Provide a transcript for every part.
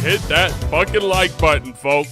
hit that fucking like button, folks.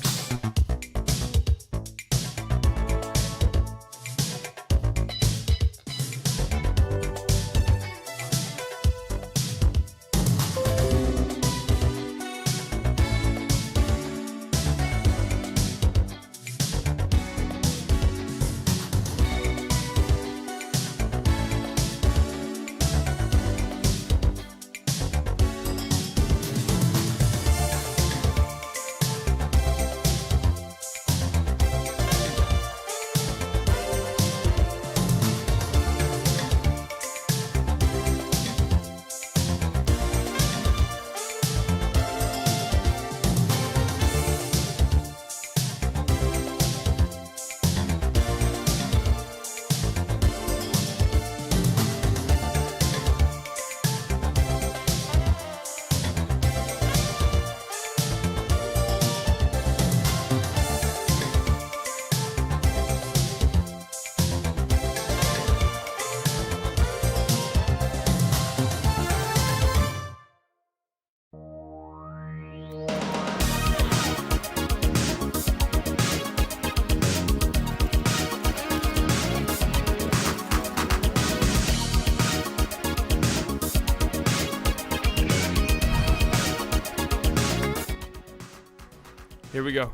Here we go.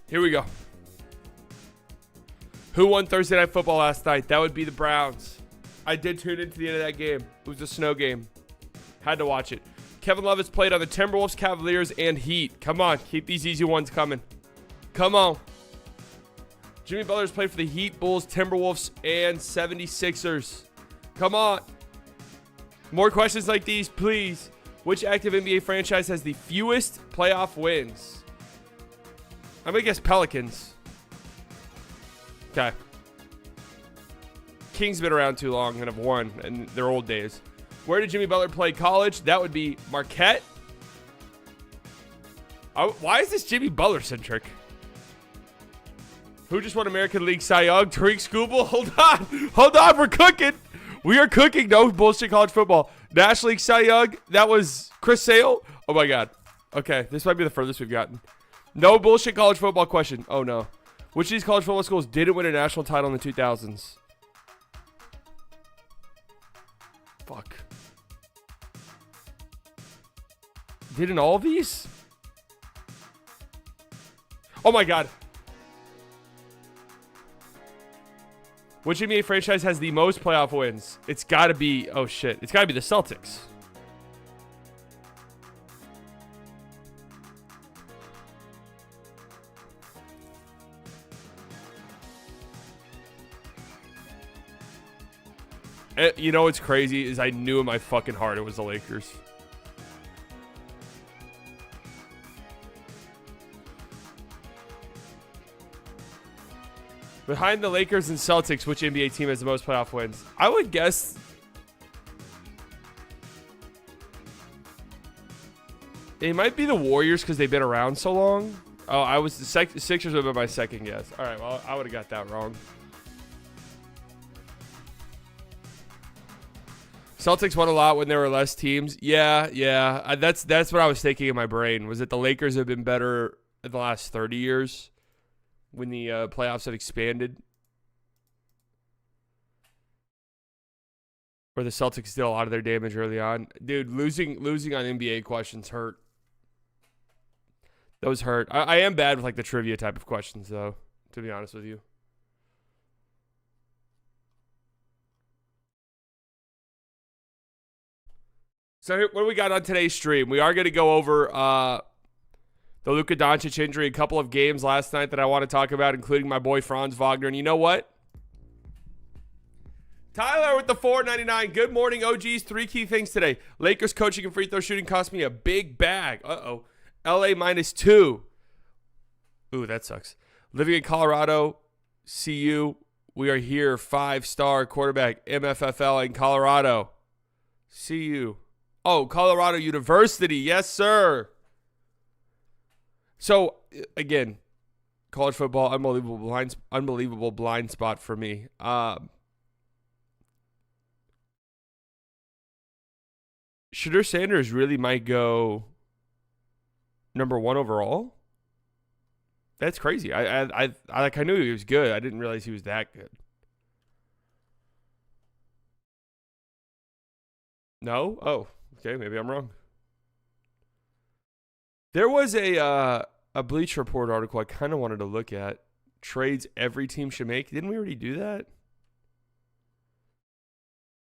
Here we go. Who won Thursday Night Football last night? That would be the Browns. I did tune into the end of that game. It was a snow game. Had to watch it. Kevin Love has played on the Timberwolves, Cavaliers, and Heat. Come on. Keep these easy ones coming. Come on. Jimmy Butler's played for the Heat, Bulls, Timberwolves, and 76ers. Come on. More questions like these, please. Which active NBA franchise has the fewest playoff wins? I'm going to guess Pelicans. Okay. Kings been around too long and have won in their old days. Where did Jimmy Butler play college? That would be Marquette. Why is this Jimmy Butler centric? Who just won American League Cy Young? Tariq Skubal? Hold on. Hold on. We're cooking. We are cooking. No bullshit college football. National League Cy Young. That was Chris Sale. Oh, my God. Okay. This might be the furthest we've gotten. No bullshit college football question. Oh, no. Which of these college football schools didn't win a national title in the 2000s? Fuck. Didn't all of these? Oh, my God. Which NBA franchise has the most playoff wins? It's got to be... Oh, shit. It's got to be the Celtics. You know what's crazy is I knew in my fucking heart it was the Lakers. Behind the Lakers and Celtics, which NBA team has the most playoff wins? I would guess... It might be the Warriors because they've been around so long. Oh, I was... The Sixers would have been my second guess. All right, well, I would have got that wrong. Celtics won a lot when there were less teams. Yeah. That's what I was thinking in my brain. Was that the Lakers have been better in the last 30 years when the playoffs have expanded? Or the Celtics did a lot of their damage early on. Dude, losing on NBA questions hurt. Those hurt. I am bad with like the trivia type of questions, though, to be honest with you. So what do we got on today's stream? We are going to go over the Luka Doncic injury, a couple of games last night that I want to talk about, including my boy Franz Wagner. And you know what? Tyler with the $4.99. Good morning, OGs. 3 key things today. Lakers coaching and free throw shooting cost me a big bag. Uh-oh. LA -2. Ooh, that sucks. Living in Colorado, CU. We are here. 5-star quarterback, MFFL in Colorado. CU. Oh, Colorado University. Yes, sir. So, again, College football, unbelievable blind spot for me. Shedeur Sanders really might go number 1 overall. That's crazy. I knew he was good. I didn't realize he was that good. No? Oh, okay. Maybe I'm wrong. There was a Bleacher Report article I kind of wanted to look at. Trades every team should make. Didn't we already do that?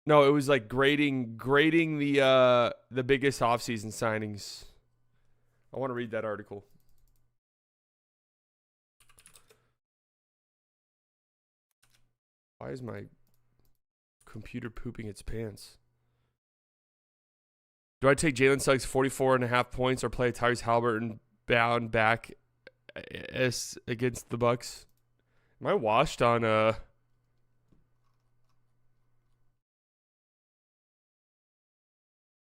No, it was like grading the biggest offseason signings. I want to read that article. Why is my computer pooping its pants? Do I take Jalen Suggs 44.5 points or play Tyrese Halliburton bound back against the Bucks? Am I washed on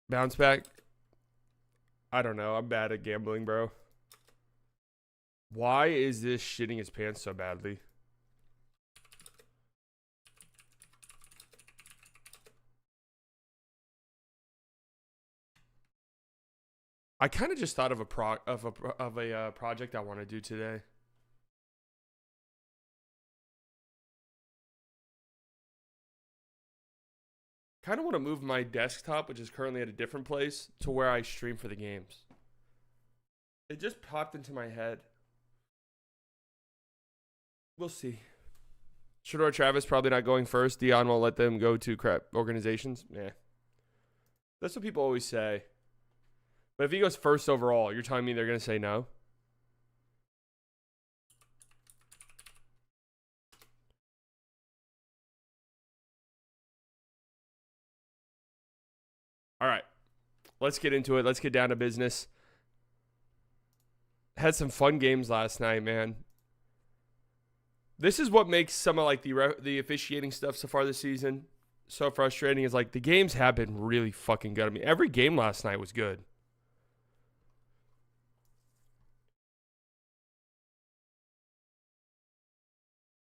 bounce back? I don't know. I'm bad at gambling, bro. Why is this shitting his pants so badly? I kind of just thought of a project I want to do today. Kind of want to move my desktop, which is currently at a different place, to where I stream for the games. It just popped into my head. We'll see. Shedeur Travis probably not going first. Dion won't let them go to crap organizations. Yeah. That's what people always say. But if he goes first overall, you're telling me they're going to say no? All right. Let's get into it. Let's get down to business. Had some fun games last night, man. This is what makes some of like the officiating stuff so far this season so frustrating, is like the games have been really fucking good. I mean, every game last night was good.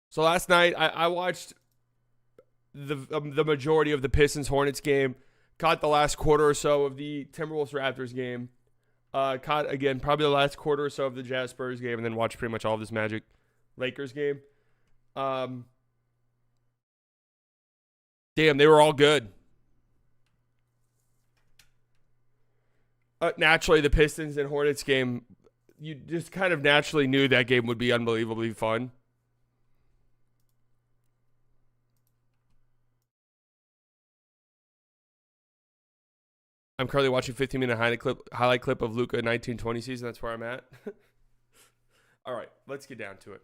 So last night, I watched the majority of the Pistons Hornets game. Caught the last quarter or so of the Timberwolves Raptors game. Caught again probably the last quarter or so of the Jazz Spurs game, and then watched pretty much all of this Magic Lakers game. Damn, they were all good. Naturally, the Pistons and Hornets game, you just kind of naturally knew that game would be unbelievably fun. I'm currently watching 15-minute highlight clip of Luka 1920 season. That's where I'm at. All right, let's get down to it.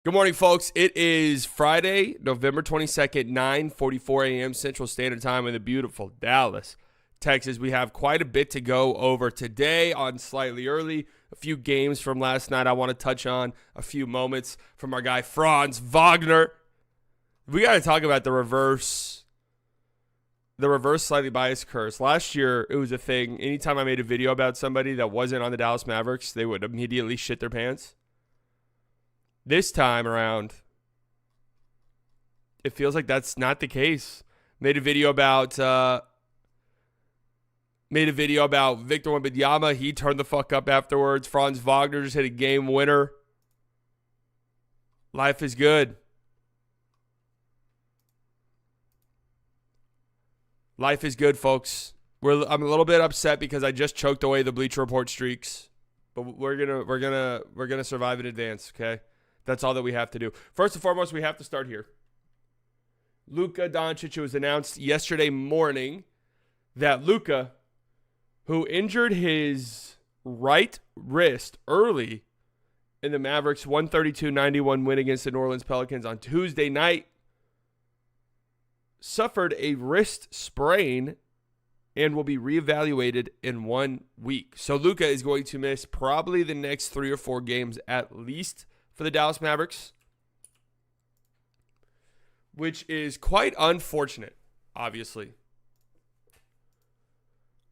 Good morning, folks. It is Friday, November 22nd, 9:44 a.m. Central Standard Time in the beautiful Dallas, Texas. We have quite a bit to go over today on Slightly Early. A few games from last night I want to touch on. A few moments from our guy Franz Wagner. We got to talk about the reverse slightly biased curse. Last year, it was a thing. Anytime I made a video about somebody that wasn't on the Dallas Mavericks, they would immediately shit their pants. This time around, it feels like that's not the case. Made a video about Victor Wembanyama. He turned the fuck up afterwards. Franz Wagner just hit a game winner. Life is good. Life is good, folks. I'm a little bit upset because I just choked away the Bleacher Report streaks, but we're gonna survive in advance. Okay, that's all that we have to do. First and foremost, we have to start here. Luka Doncic. It was announced yesterday morning that Luka, who injured his right wrist early in the Mavericks' 132-91 win against the New Orleans Pelicans on Tuesday night, suffered a wrist sprain and will be reevaluated in 1 week. So Luka is going to miss probably the next 3 or 4 games at least for the Dallas Mavericks, which is quite unfortunate, obviously.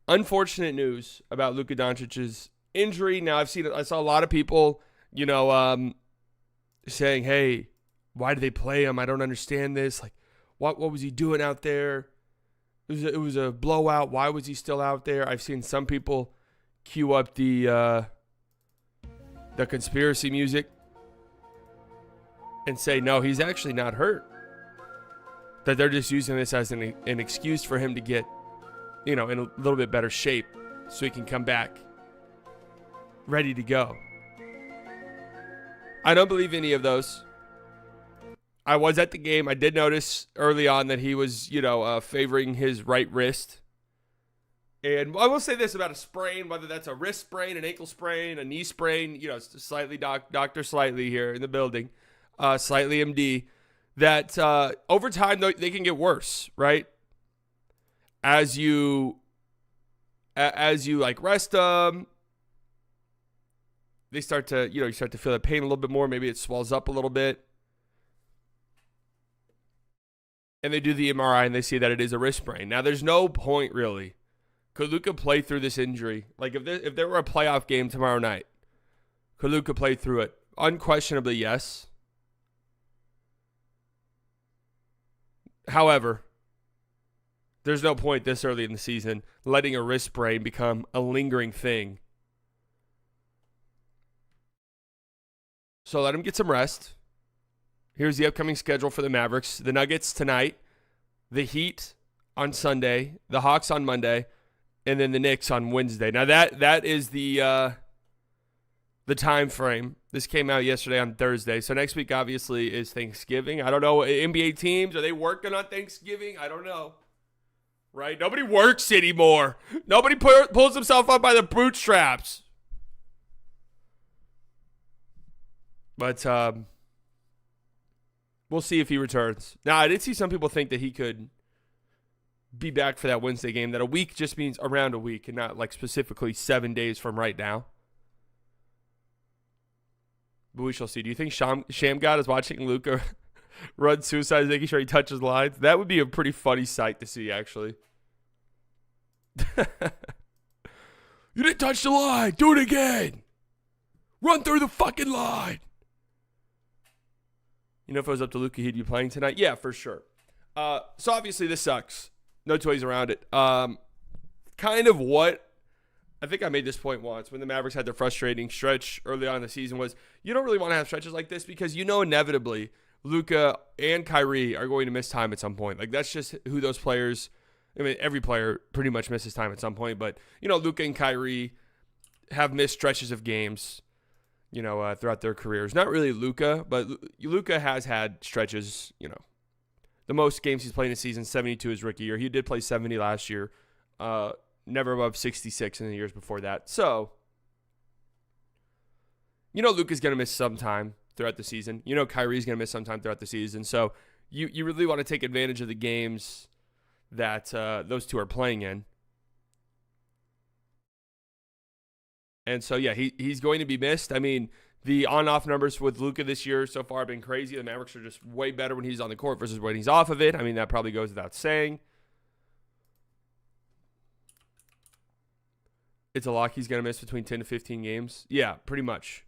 Unfortunate news about Luka Doncic's injury. Now, I saw a lot of people, saying, hey, why did they play him? I don't understand this. Like, what was he doing out there? It was a blowout. Why was he still out there? I've seen some people cue up the conspiracy music and say, no, he's actually not hurt. That they're just using this as an excuse for him to get, in a little bit better shape so he can come back ready to go. I don't believe any of those. I was at the game. I did notice early on that he was, favoring his right wrist. And I will say this about a sprain, whether that's a wrist sprain, an ankle sprain, a knee sprain, slightly Dr. Slightly here in the building, Slightly MD, that over time they can get worse, right? As you like rest them, they start to, you start to feel the pain a little bit more. Maybe it swells up a little bit. And they do the MRI and they see that it is a wrist sprain. Now, there's no point really. Could Luka play through this injury? Like if there were a playoff game tomorrow night, could Luka play through it? Unquestionably, yes. However, there's no point this early in the season letting a wrist sprain become a lingering thing. So let him get some rest. Here's the upcoming schedule for the Mavericks. The Nuggets tonight, the Heat on Sunday, the Hawks on Monday, and then the Knicks on Wednesday. Now that is the time frame. This came out yesterday on Thursday. So next week obviously is Thanksgiving. I don't know, NBA teams, are they working on Thanksgiving? I don't know. Right? Nobody works anymore. Nobody pulls himself up by the bootstraps. But we'll see if he returns. Now, I did see some people think that he could be back for that Wednesday game, that a week just means around a week and not like specifically 7 days from right now. But we shall see. Do you think Shamgod is watching Luka run suicide, making sure he touches lines? That would be a pretty funny sight to see, actually. You didn't touch the line. Do it again. Run through the fucking line. If it was up to Luka, he'd be playing tonight. Yeah, for sure. So obviously this sucks. No two ways around it. Kind of what I think I made this point once when the Mavericks had their frustrating stretch early on in the season was you don't really want to have stretches like this because inevitably Luka and Kyrie are going to miss time at some point. Like that's just who those players. I mean, every player pretty much misses time at some point, but Luka and Kyrie have missed stretches of games. Throughout their careers. Not really Luka, but Luka has had stretches, The most games he's played in a season, 72 his rookie year. He did play 70 last year. Never above 66 in the years before that. So, Luka's going to miss some time throughout the season. Kyrie's going to miss some time throughout the season. So, you really want to take advantage of the games that those two are playing in. And so, yeah, he's going to be missed. I mean, the on-off numbers with Luka this year so far have been crazy. The Mavericks are just way better when he's on the court versus when he's off of it. I mean, that probably goes without saying. It's a lock he's going to miss between 10 to 15 games. Yeah, pretty much.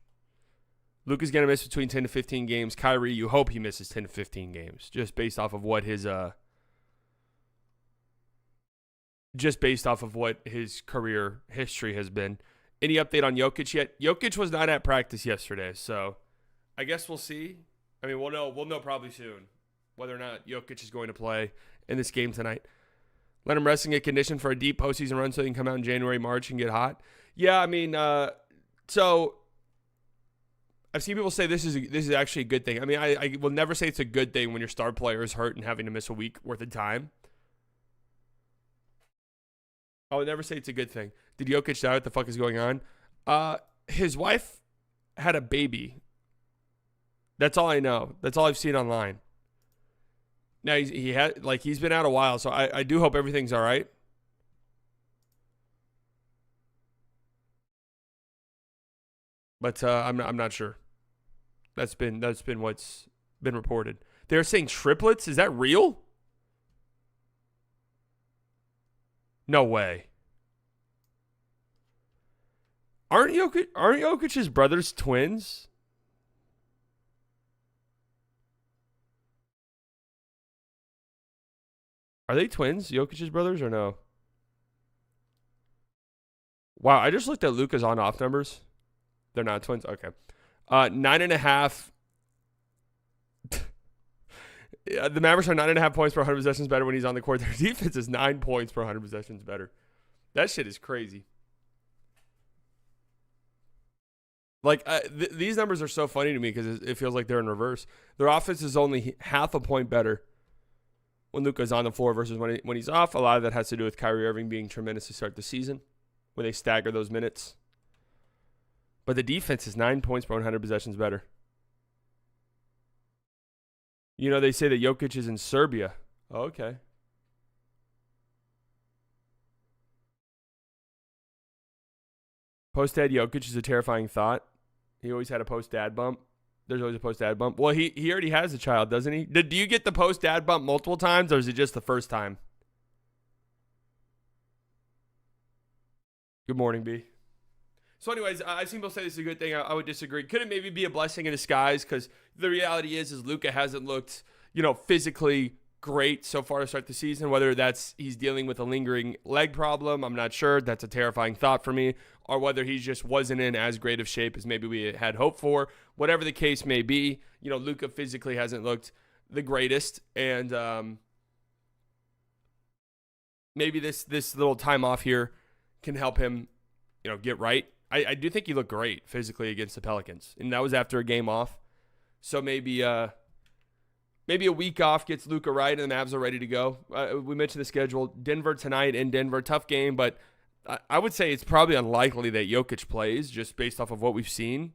Luka's going to miss between 10 to 15 games. Kyrie, you hope he misses 10 to 15 games just based off of what his career history has been. Any update on Jokic yet? Jokic was not at practice yesterday, so I guess we'll see. I mean, we'll know probably soon whether or not Jokic is going to play in this game tonight. Let him rest and get conditioned for a deep postseason run so he can come out in January, March and get hot. Yeah, I mean, so I've seen people say this is actually a good thing. I mean, I will never say it's a good thing when your star player is hurt and having to miss a week worth of time. I would never say it's a good thing. Did Jokic die? What the fuck is going on? His wife had a baby. That's all I know. That's all I've seen online. Now he's been out a while, so I do hope everything's all right. But I'm not sure. That's been what's been reported. They're saying triplets. Is that real? No way. Aren't Jokic's brothers twins? Are they twins, Jokic's brothers, or no? Wow, I just looked at Luka's on-off numbers. They're not twins? Okay. 9.5. The Mavericks are 9.5 points per 100 possessions better when he's on the court. Their defense is 9 points per 100 possessions better. That shit is crazy. Like, these numbers are so funny to me because it feels like they're in reverse. Their offense is only half a point better when Luka's on the floor versus when he's off. A lot of that has to do with Kyrie Irving being tremendous to start the season when they stagger those minutes. But the defense is 9 points per 100 possessions better. You know, they say that Jokic is in Serbia. Oh, okay. Post-dad Jokic is a terrifying thought. He always had a post-dad bump. There's always a post-dad bump. Well, he already has a child, doesn't he? Do you get the post-dad bump multiple times, or is it just the first time? Good morning, B. So anyways, I've seen people say this is a good thing. I would disagree. Could it maybe be a blessing in disguise? Because the reality is Luka hasn't looked, physically great so far to start the season. Whether that's he's dealing with a lingering leg problem, I'm not sure. That's a terrifying thought for me. Or whether he just wasn't in as great of shape as maybe we had hoped for. Whatever the case may be, Luka physically hasn't looked the greatest. And maybe this little time off here can help him, get right. I do think he looked great physically against the Pelicans, and that was after a game off. So maybe a week off gets Luka right, and the Mavs are ready to go. We mentioned the schedule. Denver tonight in Denver, tough game, but I would say it's probably unlikely that Jokic plays just based off of what we've seen.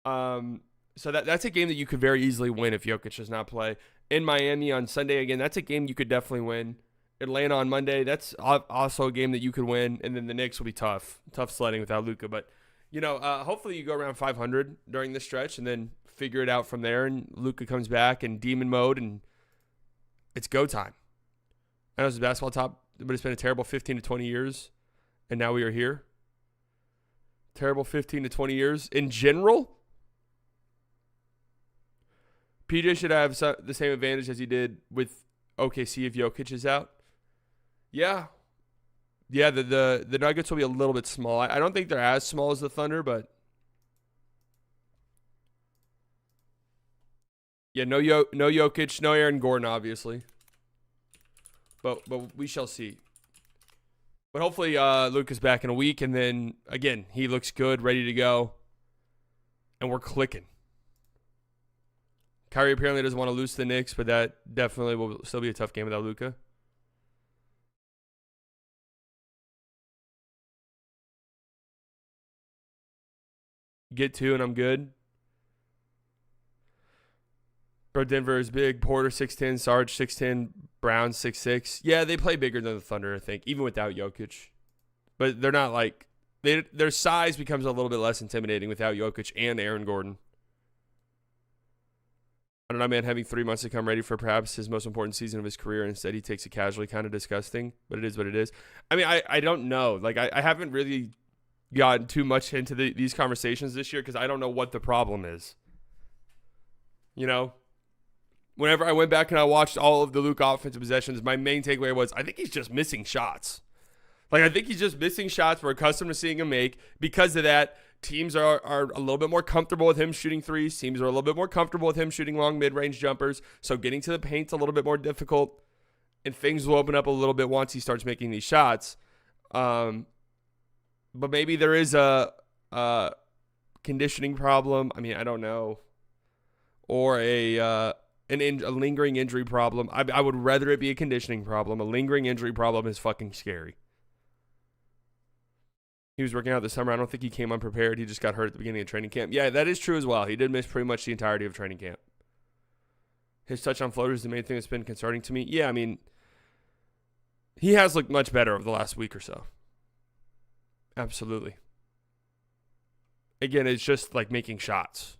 So that's a game that you could very easily win if Jokic does not play. In Miami on Sunday, again, that's a game you could definitely win. Atlanta on Monday, that's also a game that you could win, and then the Knicks will be tough sledding without Luka. But, hopefully you go around 500 during this stretch and then figure it out from there, and Luka comes back in demon mode, and it's go time. I know it's a basketball top, but it's been a terrible 15 to 20 years, and now we are here. Terrible 15 to 20 years. In general, PJ should have the same advantage as he did with OKC if Jokic is out. Yeah, the Nuggets will be a little bit small. I don't think they're as small as the Thunder, but yeah, no Jokic, no Aaron Gordon, obviously. But we shall see. But hopefully Luka's back in a week, and then again he looks good, ready to go, and we're clicking. Kyrie apparently doesn't want to lose to the Knicks, but that definitely will still be a tough game without Luka. Get two, and I'm good. Bro, Denver is big. Porter 6'10", Sarge 6'10", Brown 6'6". Yeah, they play bigger than the Thunder, I think, even without Jokic. But they're not like their size becomes a little bit less intimidating without Jokic and Aaron Gordon. I don't know, man, having 3 months to come ready for perhaps his most important season of his career, and instead he takes it casually, kind of disgusting, but it is what it is. I mean, I don't know. Like, I haven't really gotten too much into these conversations this year because I don't know what the problem is. Whenever I went back and I watched all of the Luka offensive possessions, my main takeaway was I think he's just missing shots. Like, I think he's just missing shots we're accustomed to seeing him make. Because of that, teams are a little bit more comfortable with him shooting threes. Teams are a little bit more comfortable with him shooting long mid-range jumpers. So getting to the paint's a little bit more difficult, and things will open up a little bit once he starts making these shots. But maybe there is a conditioning problem. I mean, I don't know. Or a lingering injury problem. I would rather it be a conditioning problem. A lingering injury problem is fucking scary. He was working out this summer. I don't think he came unprepared. He just got hurt at the beginning of training camp. Yeah, that is true as well. He did miss pretty much the entirety of training camp. His touch on floaters is the main thing that's been concerning to me. Yeah, I mean, he has looked much better over the last week or so. Absolutely. Again, it's just like making shots.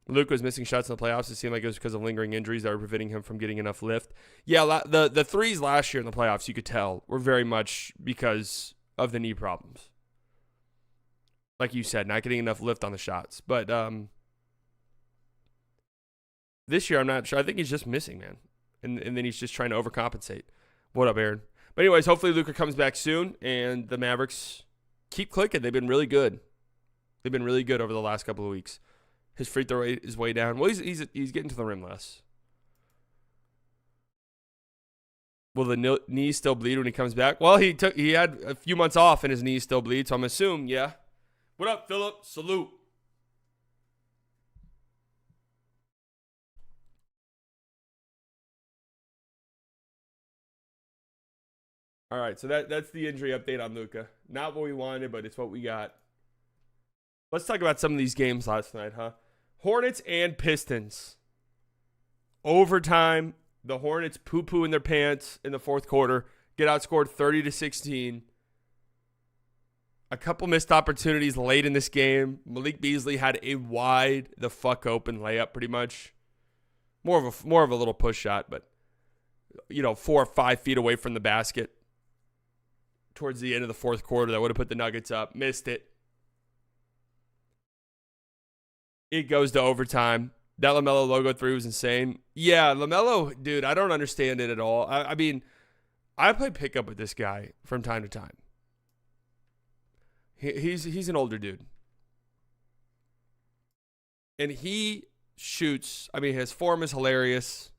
Luka was missing shots in the playoffs. It seemed like it was because of lingering injuries that were preventing him from getting enough lift. Yeah, the threes last year in the playoffs, you could tell, were very much because of the knee problems. Like you said, not getting enough lift on the shots. But this year, I'm not sure. I think he's just missing, man. And then he's just trying to overcompensate. What up, Aaron? But anyways, hopefully Luka comes back soon, and the Mavericks keep clicking. They've been really good. They've been really good over the last couple of weeks. His free throw rate is way down. Well, he's getting to the rim less. Will the knees still bleed when he comes back? Well, he had a few months off and his knees still bleed, so I'm assuming, yeah. What up, Philip? Salute. All right, so that's the injury update on Luka. Not what we wanted, but it's what we got. Let's talk about some of these games last night, huh? Hornets and Pistons. Overtime. The Hornets poo-poo in their pants in the fourth quarter. Get outscored 30-16. A couple missed opportunities late in this game. Malik Beasley had a wide the fuck open layup pretty much. More of a little push shot, but 4 or 5 feet away from the basket. Towards the end of the fourth quarter, that would have put the Nuggets up. Missed it. It goes to overtime. That LaMelo logo 3 was insane. Yeah, LaMelo, dude, I don't understand it at all. I mean, I play pickup with this guy from time to time. He's an older dude. And he shoots. I mean, his form is hilarious.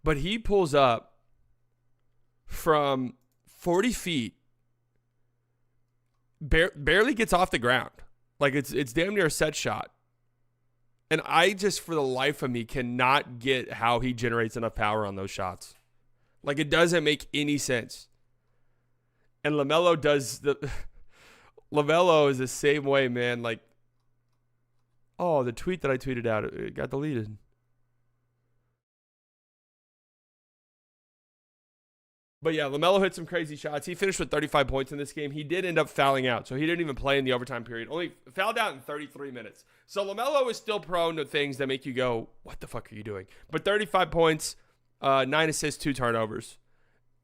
But he pulls up from 40 feet. Barely gets off the ground. Like, it's damn near a set shot. And I just, for the life of me, cannot get how he generates enough power on those shots. Like, it doesn't make any sense. And LaMelo LaMelo is the same way, man. Like, oh, the tweet that I tweeted out, it got deleted. But yeah, LaMelo hit some crazy shots. He finished with 35 points in this game. He did end up fouling out, so he didn't even play in the overtime period. Only fouled out in 33 minutes. So LaMelo is still prone to things that make you go, what the fuck are you doing? But 35 points, 9 assists, 2 turnovers,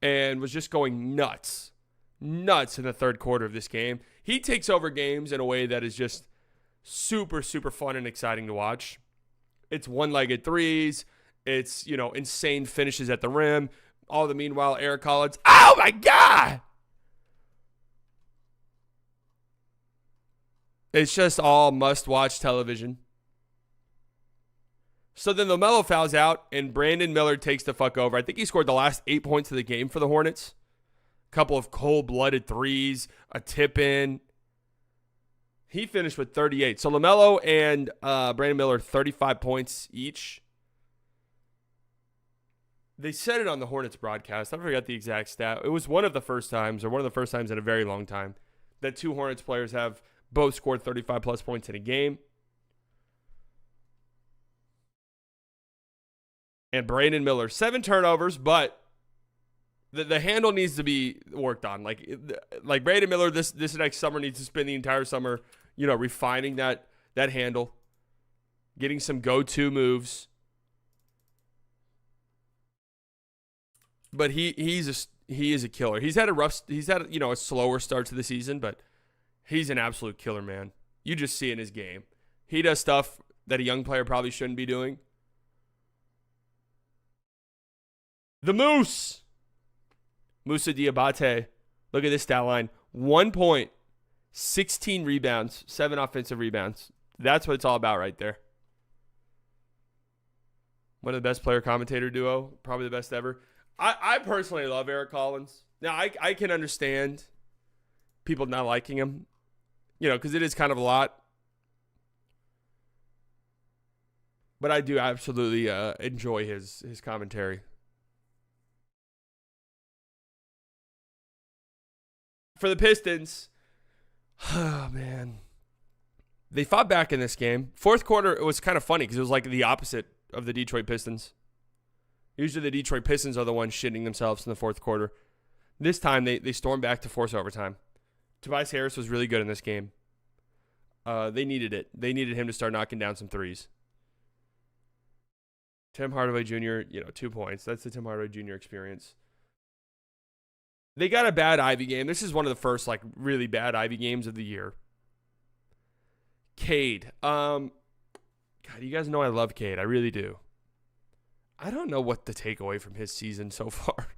and was just going nuts in the third quarter of this game. He takes over games in a way that is just super, super fun and exciting to watch. It's one-legged threes. It's, insane finishes at the rim. All the meanwhile, Eric Collins. Oh, my God. It's just all must-watch television. So then LaMelo fouls out, and Brandon Miller takes the fuck over. I think he scored the last 8 points of the game for the Hornets. A couple of cold-blooded threes, a tip-in. He finished with 38. So LaMelo and Brandon Miller, 35 points each. They said it on the Hornets broadcast. I forgot the exact stat. It was one of the first times in a very long time, that 2 Hornets players have both scored 35-plus points in a game. And Brandon Miller, 7 turnovers, but the handle needs to be worked on. Like Brandon Miller, this next summer needs to spend the entire summer, refining that handle, getting some go-to moves. But he is a killer. He's had a slower start to the season, but he's an absolute killer, man. You just see it in his game. He does stuff that a young player probably shouldn't be doing. The Moose. Moussa Diabate. Look at this stat line. 1 point, 16 rebounds, 7 offensive rebounds. That's what it's all about right there. One of the best player-commentator duo. Probably the best ever. I personally love Eric Collins. Now, I can understand people not liking him, because it is kind of a lot. But I do absolutely enjoy his commentary. For the Pistons, oh, man. They fought back in this game. Fourth quarter, it was kind of funny because it was like the opposite of the Detroit Pistons. Usually the Detroit Pistons are the ones shitting themselves in the fourth quarter. This time they stormed back to force overtime. Tobias Harris was really good in this game. They needed it. They needed him to start knocking down some threes. Tim Hardaway Jr., 2 points. That's the Tim Hardaway Jr. experience. They got a bad Ivy game. This is one of the first, really bad Ivy games of the year. Cade. God, you guys know I love Cade. I really do. I don't know what to take away from his season so far.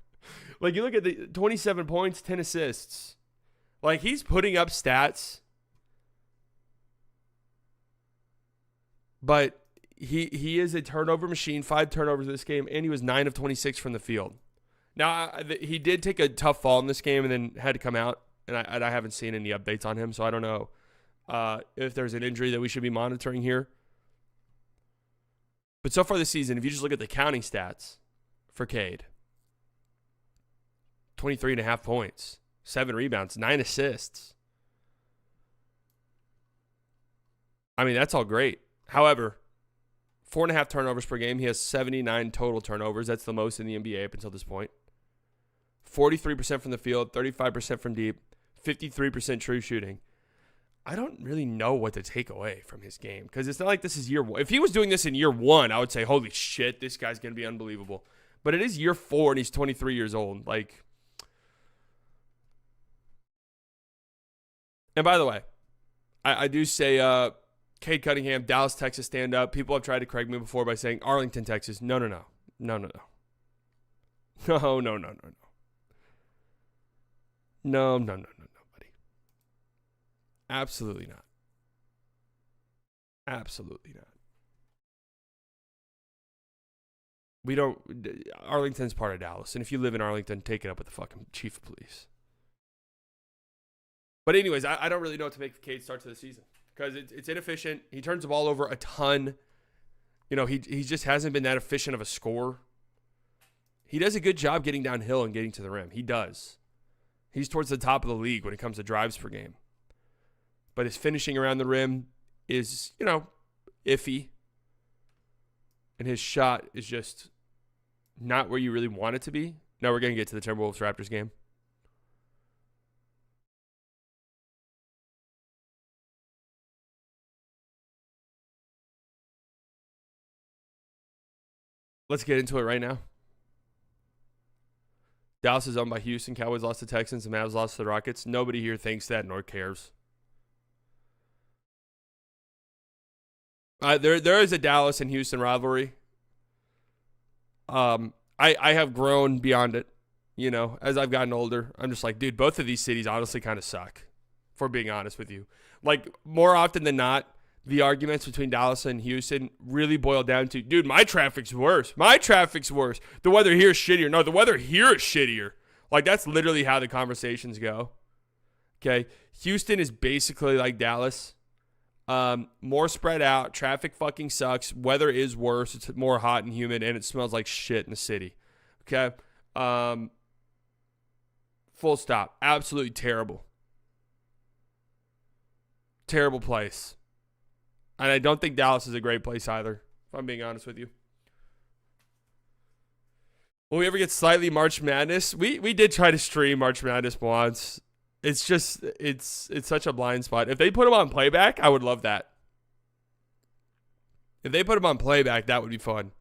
You look at the 27 points, 10 assists. He's putting up stats. But he is a turnover machine, 5 turnovers this game, and he was 9 of 26 from the field. Now, he did take a tough fall in this game and then had to come out, and I haven't seen any updates on him, so I don't know if there's an injury that we should be monitoring here. But so far this season, if you just look at the counting stats for Cade, 23.5 points, 7 rebounds, 9 assists. I mean, that's all great. However, 4.5 turnovers per game. He has 79 total turnovers. That's the most in the NBA up until this point. 43% from the field, 35% from deep, 53% true shooting. I don't really know what to take away from his game because it's not like this is year one. If he was doing this in year one, I would say, holy shit, this guy's going to be unbelievable. But it is year 4 and he's 23 years old. And by the way, I do say Cade Cunningham, Dallas, Texas, stand up. People have tried to correct me before by saying Arlington, Texas. No. No, buddy. Absolutely not. Absolutely not. Arlington's part of Dallas. And if you live in Arlington, take it up with the fucking chief of police. But anyways, I don't really know what to make of Cade's start to the season. Because it's inefficient. He turns the ball over a ton. He just hasn't been that efficient of a scorer. He does a good job getting downhill and getting to the rim. He does. He's towards the top of the league when it comes to drives per game. But his finishing around the rim is, iffy. And his shot is just not where you really want it to be. Now we're going to get to the Timberwolves-Raptors game. Let's get into it right now. Dallas is owned by Houston. Cowboys lost to Texans. The Mavs lost to the Rockets. Nobody here thinks that nor cares. There is a Dallas and Houston rivalry. I have grown beyond it. As I've gotten older, I'm just like, dude, both of these cities honestly kind of suck, for being honest with you. More often than not, the arguments between Dallas and Houston really boil down to, dude, my traffic's worse. The weather here is shittier. No, the weather here is shittier. That's literally how the conversations go. Okay? Houston is basically like Dallas. More spread out. Traffic fucking sucks. Weather is worse. It's more hot and humid, and it smells like shit in the city. Okay? Full stop. Absolutely terrible. Terrible place. And I don't think Dallas is a great place either, if I'm being honest with you. Will we ever get slightly March Madness? We did try to stream March Madness once. It's just, it's such a blind spot. If they put them on playback, I would love that. If they put them on playback, that would be fun.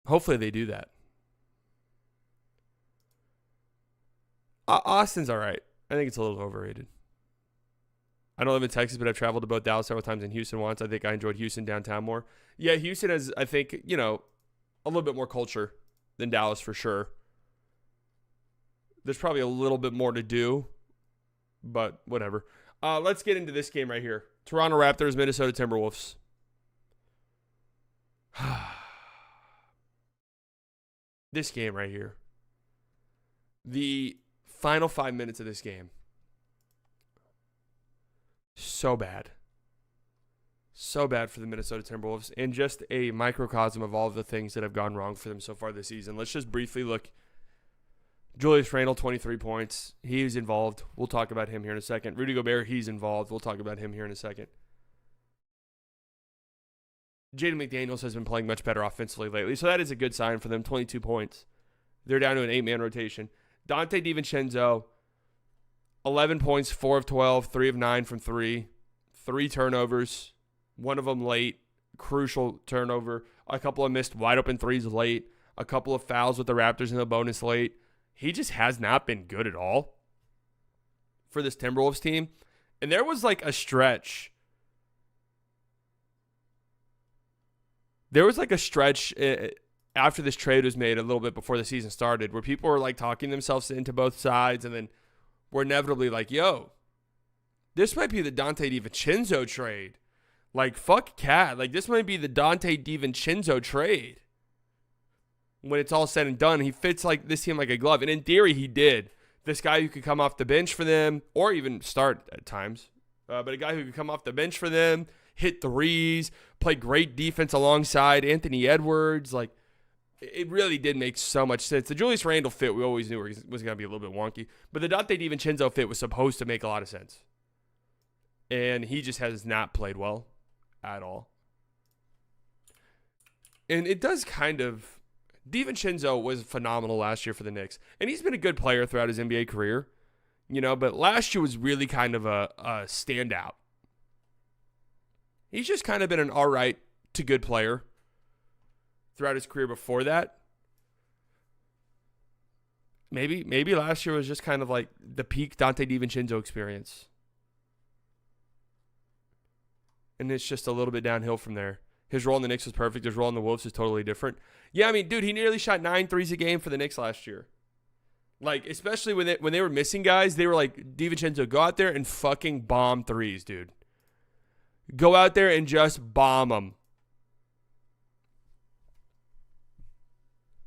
Hopefully they do that. Austin's all right. I think it's a little overrated. I don't live in Texas, but I've traveled to both Dallas several times and Houston once. I think I enjoyed Houston downtown more. Yeah, Houston has, I think, a little bit more culture than Dallas for sure. There's probably a little bit more to do, but whatever. Let's get into this game right here. Toronto Raptors, Minnesota Timberwolves. This game right here. The final 5 minutes of this game. So bad. So bad for the Minnesota Timberwolves. And just a microcosm of all of the things that have gone wrong for them so far this season. Let's just briefly look. Julius Randle, 23 points. He's involved. We'll talk about him here in a second. Rudy Gobert, he's involved. We'll talk about him here in a second. Jaden McDaniels has been playing much better offensively lately, so that is a good sign for them. 22 points. They're down to an 8-man rotation. Dante DiVincenzo, 11 points, 4 of 12, 3 of 9 from 3, 3 turnovers, one of them late, crucial turnover, a couple of missed wide open threes late, a couple of fouls with the Raptors in the bonus late. He just has not been good at all for this Timberwolves team. And there was like a stretch. After this trade was made a little bit before the season started where people were like talking themselves into both sides and then were inevitably like, yo, this might be the Dante DiVincenzo trade. Like, fuck Cat. Like, this might be the Dante DiVincenzo trade. When it's all said and done, he fits like this team like a glove. And in theory, he did. This guy who could come off the bench for them or even start at times. But a guy who could come off the bench for them, hit threes, play great defense alongside Anthony Edwards. Like, it really did make so much sense. The Julius Randle fit, we always knew was going to be a little bit wonky. But the Dante DiVincenzo fit was supposed to make a lot of sense. And he just has not played well at all. And it does kind of... DiVincenzo was phenomenal last year for the Knicks. And he's been a good player throughout his NBA career. You know, but last year was really kind of a standout. He's just kind of been an all right to good player throughout his career before that. Maybe last year was just kind of like the peak Dante DiVincenzo experience. And it's just a little bit downhill from there. His role in the Knicks was perfect. His role in the Wolves is totally different. Yeah, I mean, dude, he nearly shot 9 threes a game for the Knicks last year. Like, especially when they were missing guys, they were like, DiVincenzo, go out there and fucking bomb threes, dude. Go out there and just bomb them.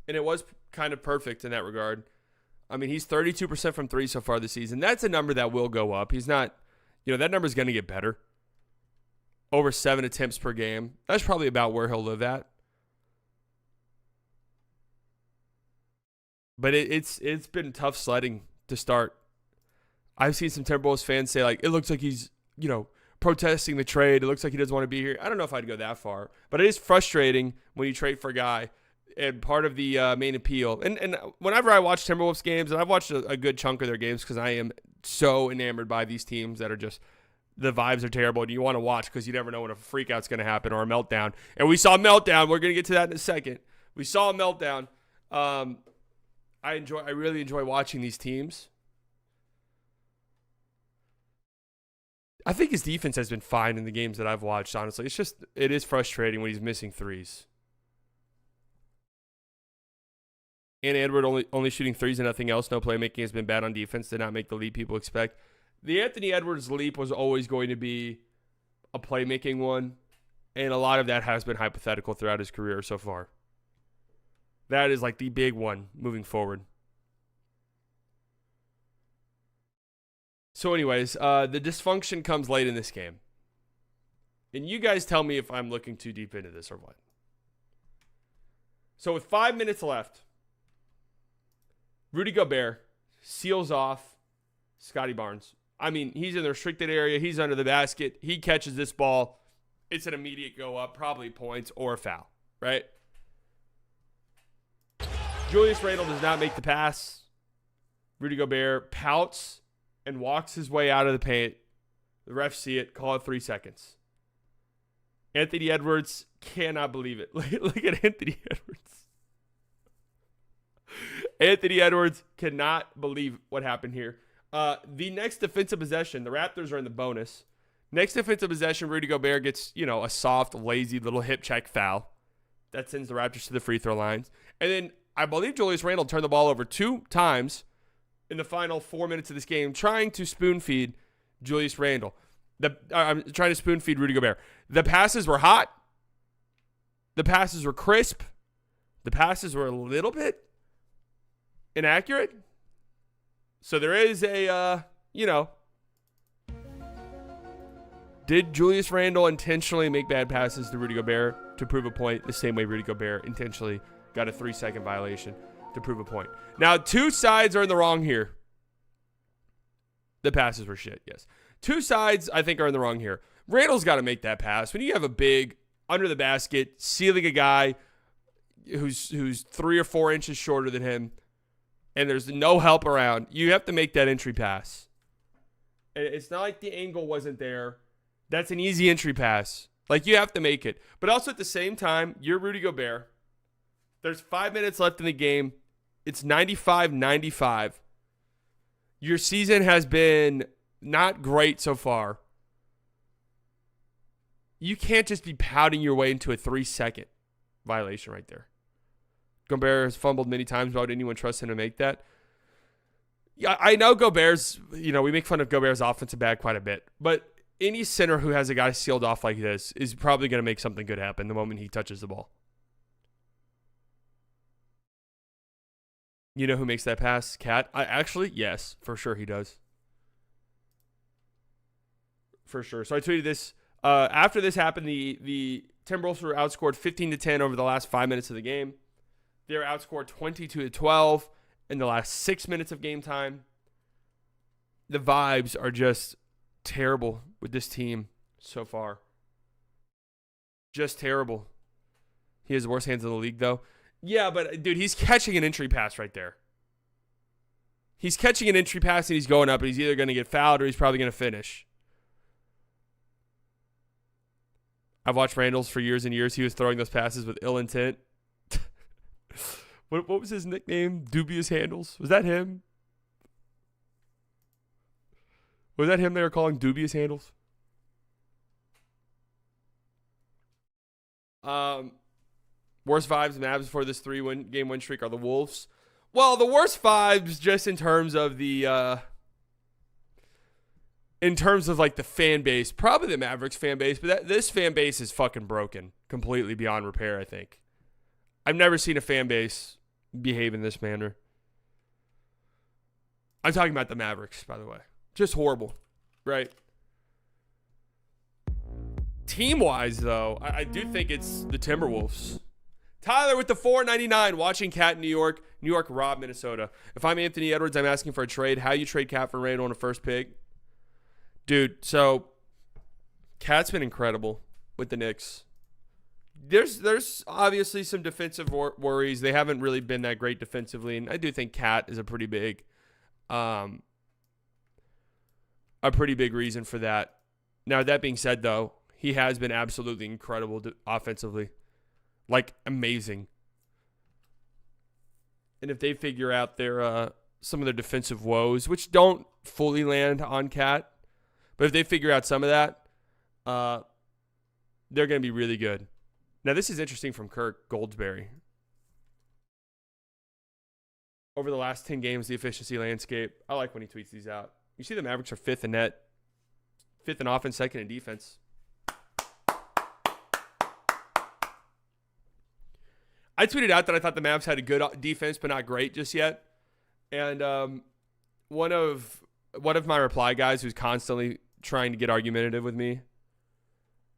And it was kind of perfect in that regard. I mean, he's 32% from 3 so far this season. That's a number that will go up. He's not, that number's going to get better. Over 7 attempts per game. That's probably about where he'll live at. But it's been tough sledding to start. I've seen some Timberwolves fans say, like, it looks like he's, protesting the trade. It looks like he doesn't want to be here. I don't know if I'd go that far. But it is frustrating when you trade for a guy. And part of the main appeal. And whenever I watch Timberwolves games, and I've watched a good chunk of their games because I am so enamored by these teams that are just, the vibes are terrible. And you want to watch because you never know when a freak out's going to happen or a meltdown. And we saw a meltdown. We're going to get to that in a second. We saw a meltdown. I really enjoy watching these teams. I think his defense has been fine in the games that I've watched, honestly. It is frustrating when he's missing threes. And Edward only shooting threes and nothing else. No playmaking has been bad on defense. Did not make the leap people expect. The Anthony Edwards leap was always going to be a playmaking one. And a lot of that has been hypothetical throughout his career so far. That is like the big one moving forward. So anyways, the dysfunction comes late in this game. And you guys tell me if I'm looking too deep into this or what. So with 5 minutes left, Rudy Gobert seals off Scotty Barnes. I mean, he's in the restricted area. He's under the basket. He catches this ball. It's an immediate go up, probably points or a foul, right? Julius Randle does not make the pass. Rudy Gobert pouts and walks his way out of the paint. The refs see it, call it 3 seconds. Anthony Edwards cannot believe it. Look at Anthony Edwards. Anthony Edwards cannot believe what happened here. The next defensive possession, the Raptors are in the bonus. Next defensive possession, Rudy Gobert gets, a soft, lazy little hip check foul. That sends the Raptors to the free throw lines. And then I believe Julius Randle turned the ball over 2 times in the final 4 minutes of this game, trying to spoon feed Julius Randle. I'm trying to spoon feed Rudy Gobert. The passes were hot. The passes were crisp. The passes were a little bit inaccurate. So there is did Julius Randle intentionally make bad passes to Rudy Gobert to prove a point the same way Rudy Gobert intentionally got a 3-second violation to prove a point? Now, 2 sides are in the wrong here. The passes were shit, yes. 2 sides, I think, are in the wrong here. Randle's got to make that pass. When you have a big, under the basket, sealing a guy who's 3 or 4 inches shorter than him, and there's no help around, you have to make that entry pass. And it's not like the angle wasn't there. That's an easy entry pass. Like, you have to make it. But also at the same time, you're Rudy Gobert. There's 5 minutes left in the game. It's 95-95. Your season has been not great so far. You can't just be pouting your way into a 3-second violation right there. Gobert has fumbled many times. Why would anyone trust him to make that? Yeah, I know Gobert's, we make fun of Gobert's offensive bag quite a bit, but any center who has a guy sealed off like this is probably going to make something good happen the moment he touches the ball. You know who makes that pass? Cat? Yes, for sure he does. For sure. So I tweeted this. After this happened, the Timberwolves were outscored 15-10 over the last 5 minutes of the game. They were outscored 22-12 in the last 6 minutes of game time. The vibes are just terrible with this team so far. Just terrible. He has the worst hands in the league, though. Yeah, but, dude, he's catching an entry pass right there. He's catching an entry pass and he's going up, and he's either going to get fouled or he's probably going to finish. I've watched Randall's for years and years. He was throwing those passes with ill intent. What was his nickname? Dubious Handles? Was that him? Was that him they were calling Dubious Handles? Worst vibes the Mavs before this 3-game win streak are the Wolves. Well, the worst vibes just in terms of the like the fan base, probably the Mavericks fan base, but this fan base is fucking broken completely beyond repair, I think. I've never seen a fan base behave in this manner. I'm talking about the Mavericks, by the way. Just horrible, right? Team-wise, though, I do think it's the Timberwolves. Tyler with the $4.99, watching Cat in New York. New York robbed Minnesota. If I'm Anthony Edwards, I'm asking for a trade. How you trade Cat for Randall on a first pick? Dude, so Cat's been incredible with the Knicks. There's obviously some defensive worries. They haven't really been that great defensively, and I do think Cat is a pretty big reason for that. Now, that being said, though, he has been absolutely incredible offensively. Like, amazing. And if they figure out their some of their defensive woes, which don't fully land on Cat, but if they figure out some of that, they're going to be really good. Now, this is interesting from Kirk Goldsberry. Over the last 10 games, the efficiency landscape. I like when he tweets these out. You see the Mavericks are fifth in net, fifth in offense, second in defense. I tweeted out that I thought the Mavs had a good defense, but not great just yet. And one of my reply guys who's constantly trying to get argumentative with me,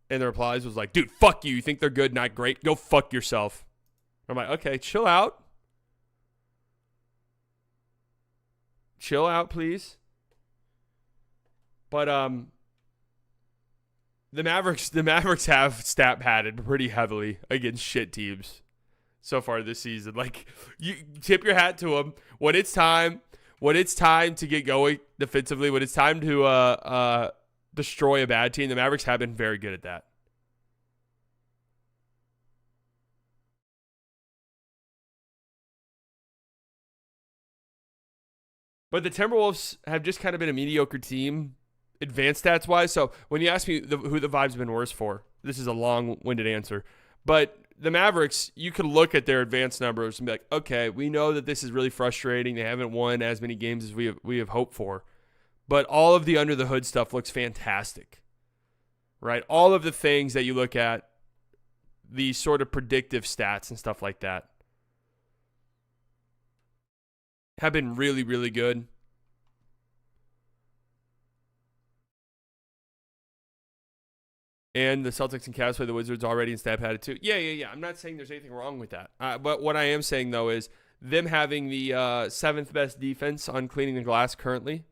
and the replies was like, dude, fuck you. You think they're good, not great? Go fuck yourself. I'm like, okay, chill out. Chill out, please. But the Mavericks have stat padded pretty heavily against shit teams so far this season. Like, you tip your hat to them when it's time to get going defensively, when it's time to destroy a bad team. The Mavericks have been very good at that. But the Timberwolves have just kind of been a mediocre team, advanced stats wise. So when you ask me who the vibe's been worse for, this is a long-winded answer. But the Mavericks, you could look at their advanced numbers and be like, okay, we know that this is really frustrating. They haven't won as many games as we have hoped for. But all of the under-the-hood stuff looks fantastic, right? All of the things that you look at, the sort of predictive stats and stuff like that, have been really, really good. And the Celtics and Cavs play the Wizards already and stat padded too. Yeah. I'm not saying there's anything wrong with that. But what I am saying, though, is them having the seventh best defense on cleaning the glass currently.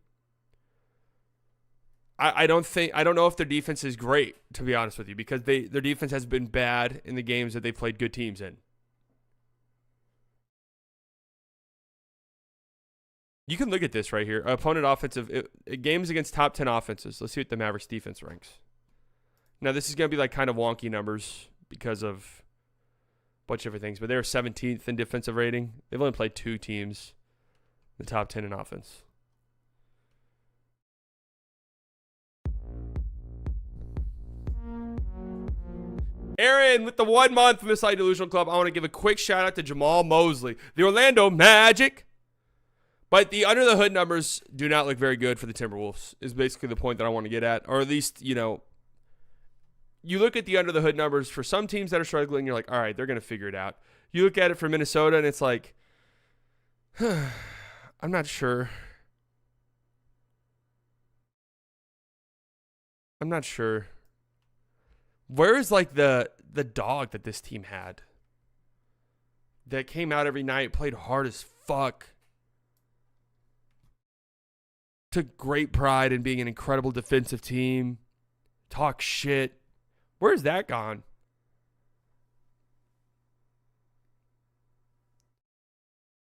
I don't know if their defense is great, to be honest with you, because their defense has been bad in the games that they played good teams in. You can look at this right here. Opponent offensive games against top 10 offenses. Let's see what the Mavericks defense ranks. Now, this is going to be like kind of wonky numbers because of a bunch of different things, but they're 17th in defensive rating. They've only played 2 teams in the top 10 in offense. Aaron, with the 1 month from the Slight Delusional Club, I want to give a quick shout out to Jamal Mosley, the Orlando Magic. But the under the hood numbers do not look very good for the Timberwolves, is basically the point that I want to get at. Or at least, you look at the under the hood numbers for some teams that are struggling, you're like, all right, they're going to figure it out. You look at it for Minnesota, and it's like, I'm not sure. Where is like the dog that this team had that came out every night, played hard as fuck, took great pride in being an incredible defensive team, talk shit? Where's that gone?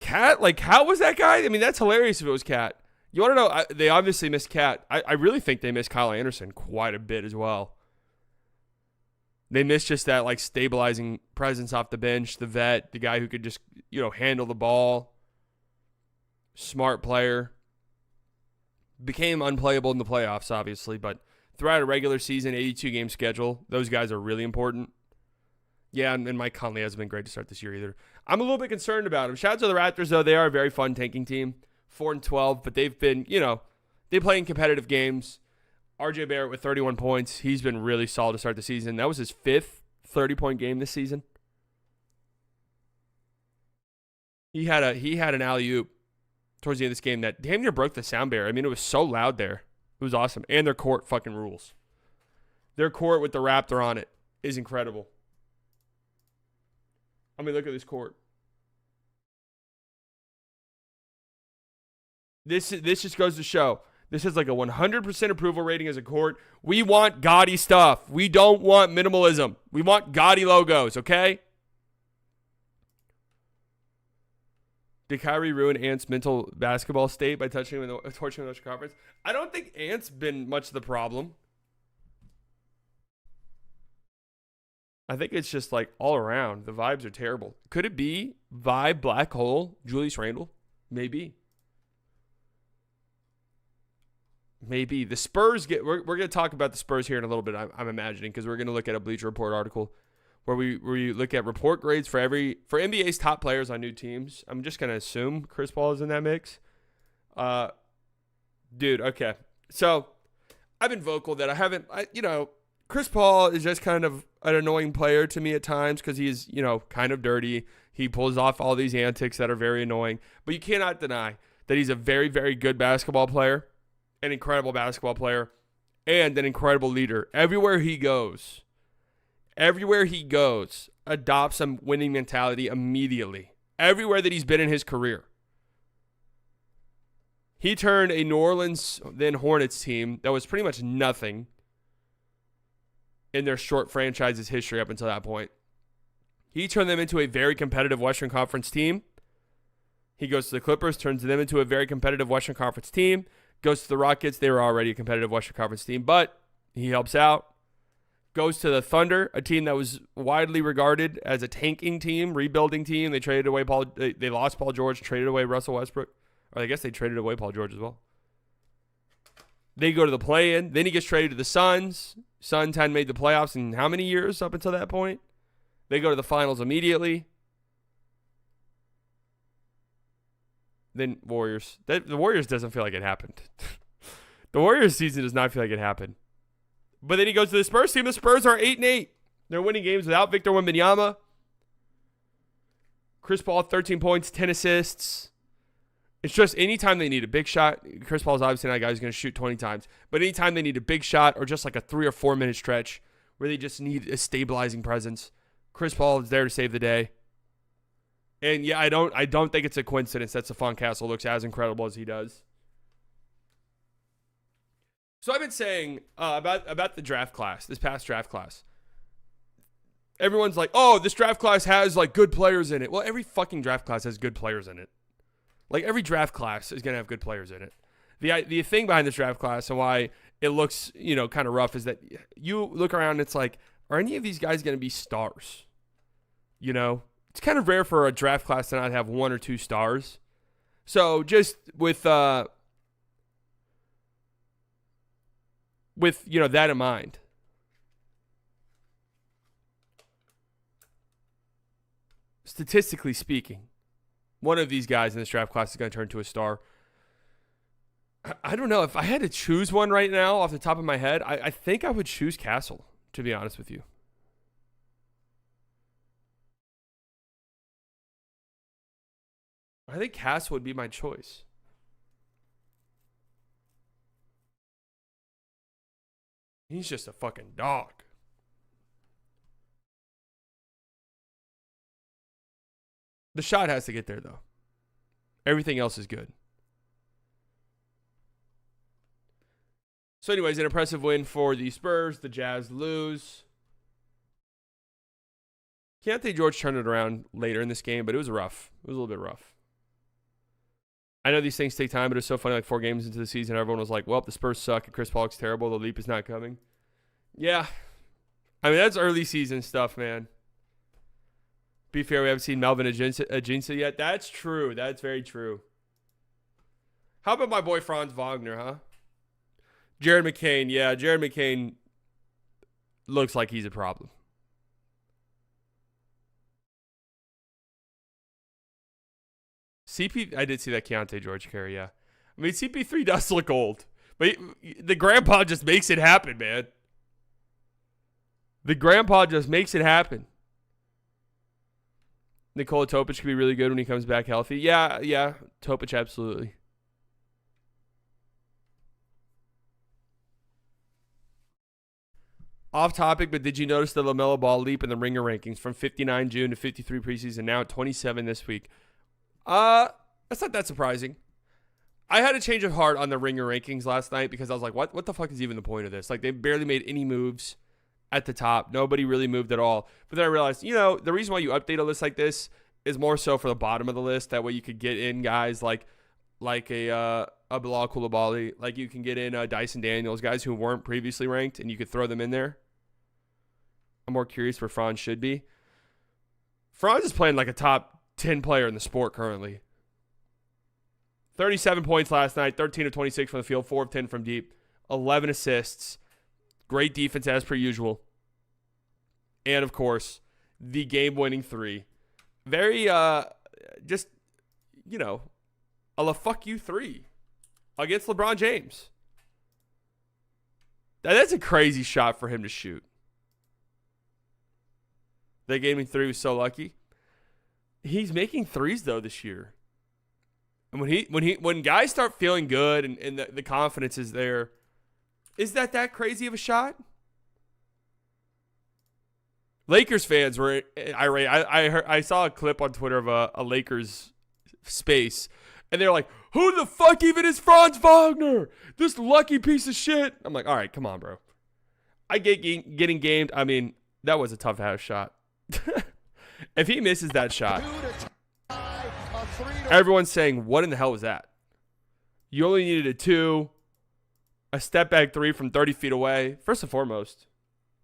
Cat? Like, how was that guy? I mean, that's hilarious if it was Cat. You want to know, they obviously missed Cat. I really think they missed Kyle Anderson quite a bit as well. They missed just that, like, stabilizing presence off the bench, the vet, the guy who could just, handle the ball. Smart player. Became unplayable in the playoffs, obviously, but throughout a regular season, 82-game schedule, those guys are really important. Yeah, and Mike Conley hasn't been great to start this year either. I'm a little bit concerned about him. Shout out to the Raptors, though. They are a very fun tanking team. 4-12, but they've been, they play in competitive games. RJ Barrett with 31 points. He's been really solid to start the season. That was his 5th 30-point game this season. He had an alley-oop towards the end of this game that damn near broke the sound barrier. I mean, it was so loud there. It was awesome. And their court fucking rules. Their court with the Raptor on it is incredible. I mean, look at this court. This just goes to show. This is like a 100% approval rating as a court. We want gaudy stuff. We don't want minimalism. We want gaudy logos, okay? Did Kyrie ruin Ant's mental basketball state by torching him in the Western Conference? I don't think Ant's been much of the problem. I think it's just like all around. The vibes are terrible. Could it be vibe black hole Julius Randle? Maybe. Maybe. The Spurs get... We're going to talk about the Spurs here in a little bit, I'm imagining, because we're going to look at a Bleacher Report article where we look at report grades for NBA's top players on new teams. I'm just going to assume Chris Paul is in that mix. Dude, okay. So, I've been vocal that Chris Paul is just kind of an annoying player to me at times because he's, kind of dirty. He pulls off all these antics that are very annoying. But you cannot deny that he's a very, very good basketball player, an incredible basketball player, and an incredible leader. Everywhere he goes, adopts a winning mentality immediately. Everywhere that he's been in his career. He turned a New Orleans, then Hornets team that was pretty much nothing in their short franchise's history up until that point. He turned them into a very competitive Western Conference team. He goes to the Clippers, turns them into a very competitive Western Conference team. Goes to the Rockets. They were already a competitive Western Conference team, but he helps out. Goes to the Thunder, a team that was widely regarded as a tanking team, rebuilding team. They traded away They lost Paul George, traded away Russell Westbrook. Or I guess they traded away Paul George as well. They go to the play-in. Then he gets traded to the Suns. Suns hadn't made the playoffs in how many years up until that point? They go to the finals immediately. Then Warriors. The Warriors doesn't feel like it happened. The Warriors season does not feel like it happened. But then he goes to the Spurs team. The Spurs are 8-8. They're winning games without Victor Wembanyama. Chris Paul, 13 points, 10 assists. It's just anytime they need a big shot, Chris Paul's obviously not a guy who's going to shoot 20 times, but anytime they need a big shot or just like a 3 or 4 minute stretch where they just need a stabilizing presence, Chris Paul is there to save the day. And yeah, I don't think it's a coincidence that Stephon Castle looks as incredible as he does. So I've been saying about the draft class, this past draft class. Everyone's like, oh, this draft class has like good players in it. Well, every fucking draft class has good players in it. Like, every draft class is going to have good players in it. The thing behind this draft class and why it looks, kind of rough is that you look around and it's like, are any of these guys going to be stars? It's kind of rare for a draft class to not have 1 or 2 stars. So just with that in mind. Statistically speaking, one of these guys in this draft class is going to turn into a star. I don't know. If I had to choose one right now off the top of my head, I think I would choose Castle, to be honest with you. I think Castle would be my choice. He's just a fucking dog. The shot has to get there, though. Everything else is good. So anyways, an impressive win for the Spurs. The Jazz lose. Keontae George turned it around later in this game, but it was rough. It was a little bit rough. I know these things take time, but it's so funny. Like 4 games into the season, everyone was like, well, the Spurs suck and Chris Paul's terrible. The leap is not coming. Yeah. I mean, that's early season stuff, man. Be fair, we haven't seen Melvin Aginsa yet. That's true. That's very true. How about my boy Franz Wagner, huh? Jared McCain. Yeah, Jared McCain looks like he's a problem. I did see that Keontae George carry, yeah. I mean, CP3 does look old. But the grandpa just makes it happen, man. The grandpa just makes it happen. Nikola Topic could be really good when he comes back healthy. Yeah, Topic, absolutely. Off topic, but did you notice the LaMelo Ball leap in the Ringer rankings from 59 June to 53 preseason, now at 27 this week? That's not that surprising. I had a change of heart on the Ringer rankings last night because I was like, what the fuck is even the point of this? Like, they barely made any moves at the top. Nobody really moved at all. But then I realized, the reason why you update a list like this is more so for the bottom of the list. That way you could get in guys like a Bilal Coulibaly, like you can get in Dyson Daniels, guys who weren't previously ranked, and you could throw them in there. I'm more curious where Franz should be. Franz is playing like a top 10 player in the sport currently. 37 points last night, 13 of 26 from the field, 4 of 10 from deep, 11 assists, great defense as per usual. And, of course, the game-winning 3. Very, just, a la fuck you 3 against LeBron James. That's a crazy shot for him to shoot. That game-winning 3 was so lucky. He's making threes, though, this year. And when guys start feeling good and the confidence is there, is that crazy of a shot? Lakers fans were irate. I saw a clip on Twitter of a Lakers space, and they're like, "Who the fuck even is Franz Wagner? This lucky piece of shit." I'm like, all right, come on, bro. I get getting gamed. I mean, that was a tough house shot. If he misses that shot, everyone's saying, what in the hell was that? You only needed a 2, a step back 3 from 30 feet away. First and foremost,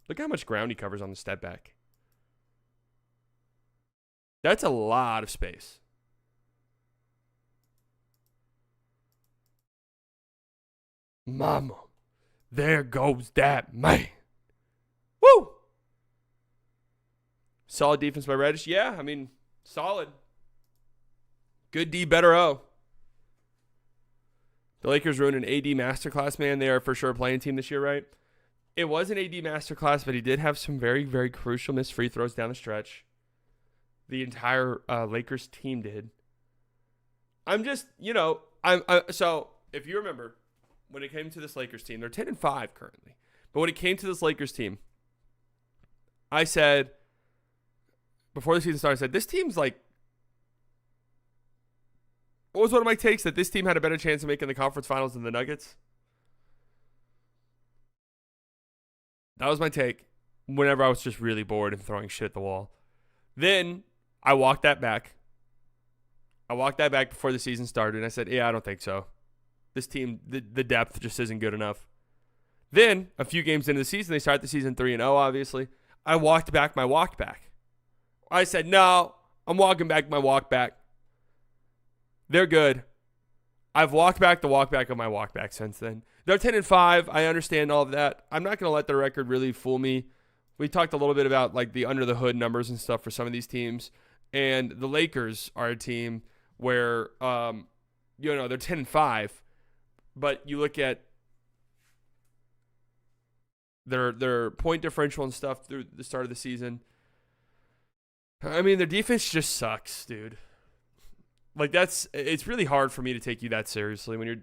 look how much ground he covers on the step back. That's a lot of space. Mama, there goes that man. Woo! Solid defense by Reddish. Yeah, I mean, solid. Good D, better O. The Lakers ruined an AD masterclass, man. They are for sure a playing team this year, right? It was an AD masterclass, but he did have some very, very crucial missed free throws down the stretch. The entire Lakers team did. I'm just, so if you remember, when it came to this Lakers team, they're 10-5 currently. But when it came to this Lakers team, I said, before the season started, I said, this team's like, what was one of my takes? That this team had a better chance of making the conference finals than the Nuggets? That was my take whenever I was just really bored and throwing shit at the wall. Then I walked that back. I walked that back before the season started, and I said, yeah, I don't think so. This team, the depth just isn't good enough. Then, a few games into the season, they start the season 3-0, obviously. I walked back my walk back. I said, no, I'm walking back my walk back. They're good. I've walked back the walk back of my walk back since then. They're 10-5. I understand all of that. I'm not going to let the record really fool me. We talked a little bit about like the under the hood numbers and stuff for some of these teams. And the Lakers are a team where, they're 10-5. But you look at their point differential and stuff through the start of the season. I mean, their defense just sucks, dude. Like it's really hard for me to take you that seriously when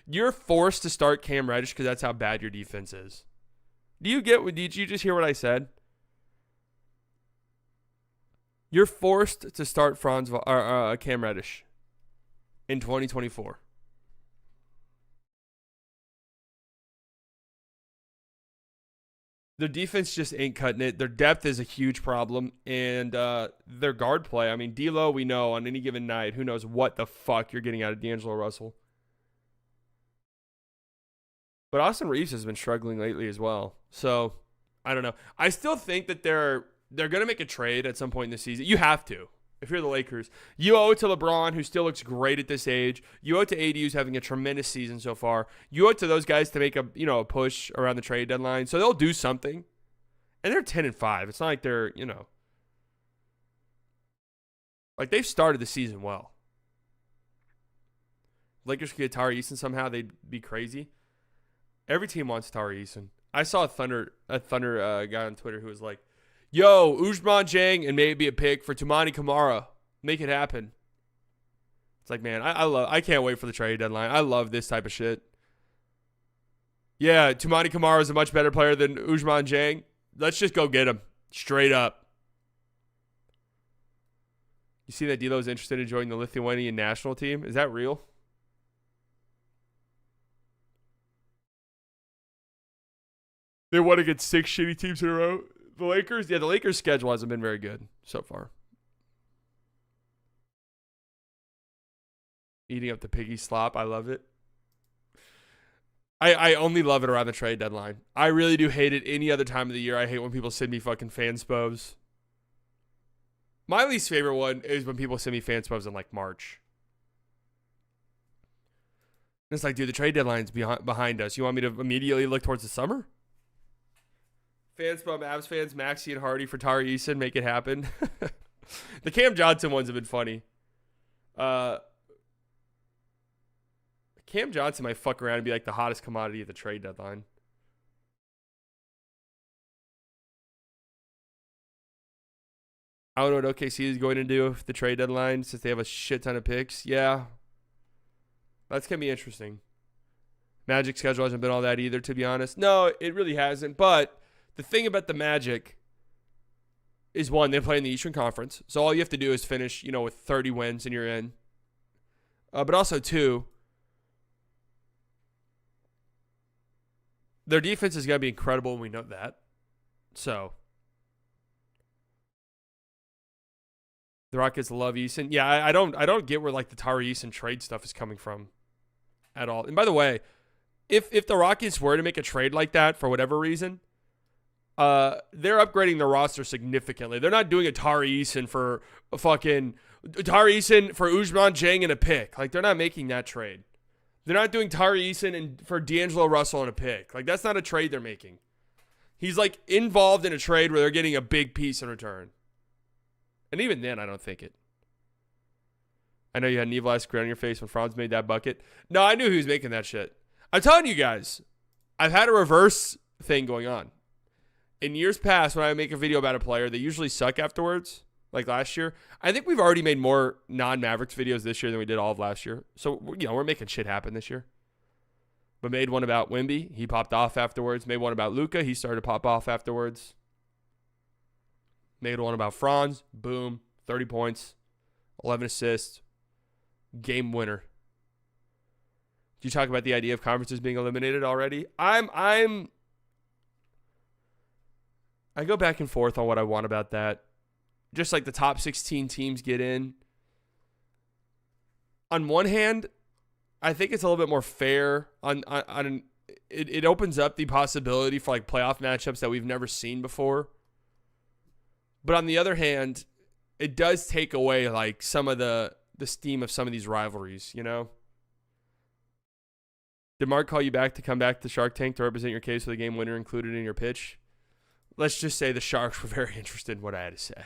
you're forced to start Cam Reddish because that's how bad your defense is. Did you just hear what I said? You're forced to start Cam Reddish in 2024. Their defense just ain't cutting it. Their depth is a huge problem. And their guard play, I mean, D'Lo, we know on any given night, who knows what the fuck you're getting out of D'Angelo Russell. But Austin Reeves has been struggling lately as well. So, I don't know. I still think that they're going to make a trade at some point in the season. You have to. If you're the Lakers, you owe it to LeBron, who still looks great at this age. You owe it to AD, who's having a tremendous season so far. You owe it to those guys to make a push around the trade deadline. So they'll do something. And they're 10-5. It's not like they're, like they've started the season well. Lakers could get Tari Eason somehow, they'd be crazy. Every team wants Tari Eason. I saw a Thunder guy on Twitter who was like, yo, Ousmane Dieng and maybe a pick for Toumani Camara. Make it happen. It's like, man, I can't wait for the trade deadline. I love this type of shit. Yeah, Toumani Camara is a much better player than Ousmane Dieng. Let's just go get him. Straight up. You see that D'Lo's interested in joining the Lithuanian national team? Is that real? They won against 6 shitty teams in a row. The Lakers' schedule hasn't been very good so far. Eating up the piggy slop. I love it. I only love it around the trade deadline. I really do hate it any other time of the year. I hate when people send me fucking fanspos. My least favorite one is when people send me fanspos in like March. It's like, dude, the trade deadline's behind us. You want me to immediately look towards the summer? Fanspo, Mavs fans, Maxey and Hardy for Tari Eason, make it happen. The Cam Johnson ones have been funny. Cam Johnson might fuck around and be like the hottest commodity at the trade deadline. I don't know what OKC is going to do with the trade deadline since they have a shit ton of picks. Yeah. That's going to be interesting. Magic schedule hasn't been all that either, to be honest. No, it really hasn't. But the thing about the Magic is, one, they play in the Eastern Conference. So all you have to do is finish, with 30 wins and you're in. But also, two, their defense is going to be incredible, and we know that. So the Rockets love Eason. Yeah, I don't get where like the Tari Eason trade stuff is coming from at all. And by the way, if the Rockets were to make a trade like that for whatever reason, they're upgrading their roster significantly. They're not doing a Tari Eason for Ousmane Dieng and a pick. Like, they're not making that trade. They're not doing Tari Eason for D'Angelo Russell and a pick. Like, that's not a trade they're making. He's like involved in a trade where they're getting a big piece in return. And even then, I don't think it. I know you had an evil ass grin on your face when Franz made that bucket. No, I knew he was making that shit. I'm telling you guys, I've had a reverse thing going on. In years past, when I make a video about a player, they usually suck afterwards, like last year. I think we've already made more non-Mavericks videos this year than we did all of last year. So, we're making shit happen this year. But made one about Wemby. He popped off afterwards. Made one about Luka. He started to pop off afterwards. Made one about Franz. Boom. 30 points. 11 assists. Game winner. Did you talk about the idea of conferences being eliminated already? I go back and forth on what I want about that. Just like the top 16 teams get in. on one hand, I think it's a little bit more fair. It opens up the possibility for like playoff matchups that we've never seen before. But on the other hand, it does take away like some of the steam of some of these rivalries, you know? Did Mark call you back to come back to Shark Tank to represent your case with a game winner included in your pitch? Let's just say the Sharks were very interested in what I had to say.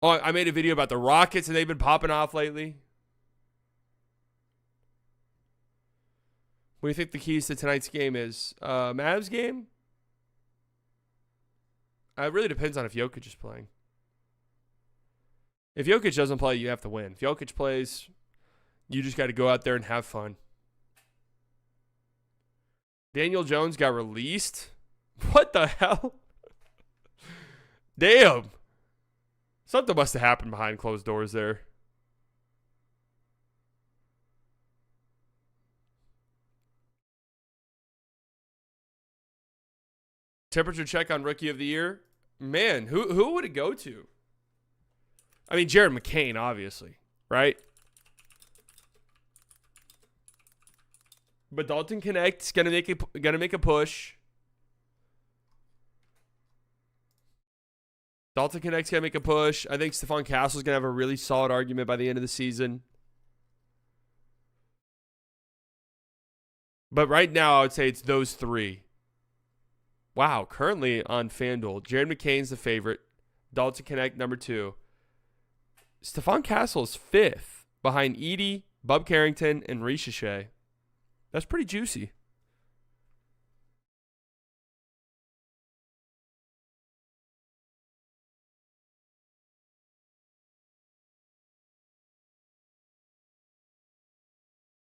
Oh, I made a video about the Rockets and they've been popping off lately. What do you think the keys to tonight's game is? Mavs game? It really depends on if Jokic is playing. If Jokic doesn't play, you have to win. If Jokic plays, you just got to go out there and have fun. Daniel Jones got released? What the hell? Damn. Something must have happened behind closed doors there. Temperature check on Rookie of the Year. Man, who would it go to? I mean, Jared McCain, obviously, right? But Dalton Connect's gonna make a push. Dalton Connect's gonna make a push. I think Stephon Castle's gonna have a really solid argument by the end of the season. But right now, I would say it's those three. Wow, currently on FanDuel, Jared McCain's the favorite. Dalton Connect, number 2. Stephon Castle's 5th, behind Edie, Bub Carrington, and Ricochet. That's pretty juicy.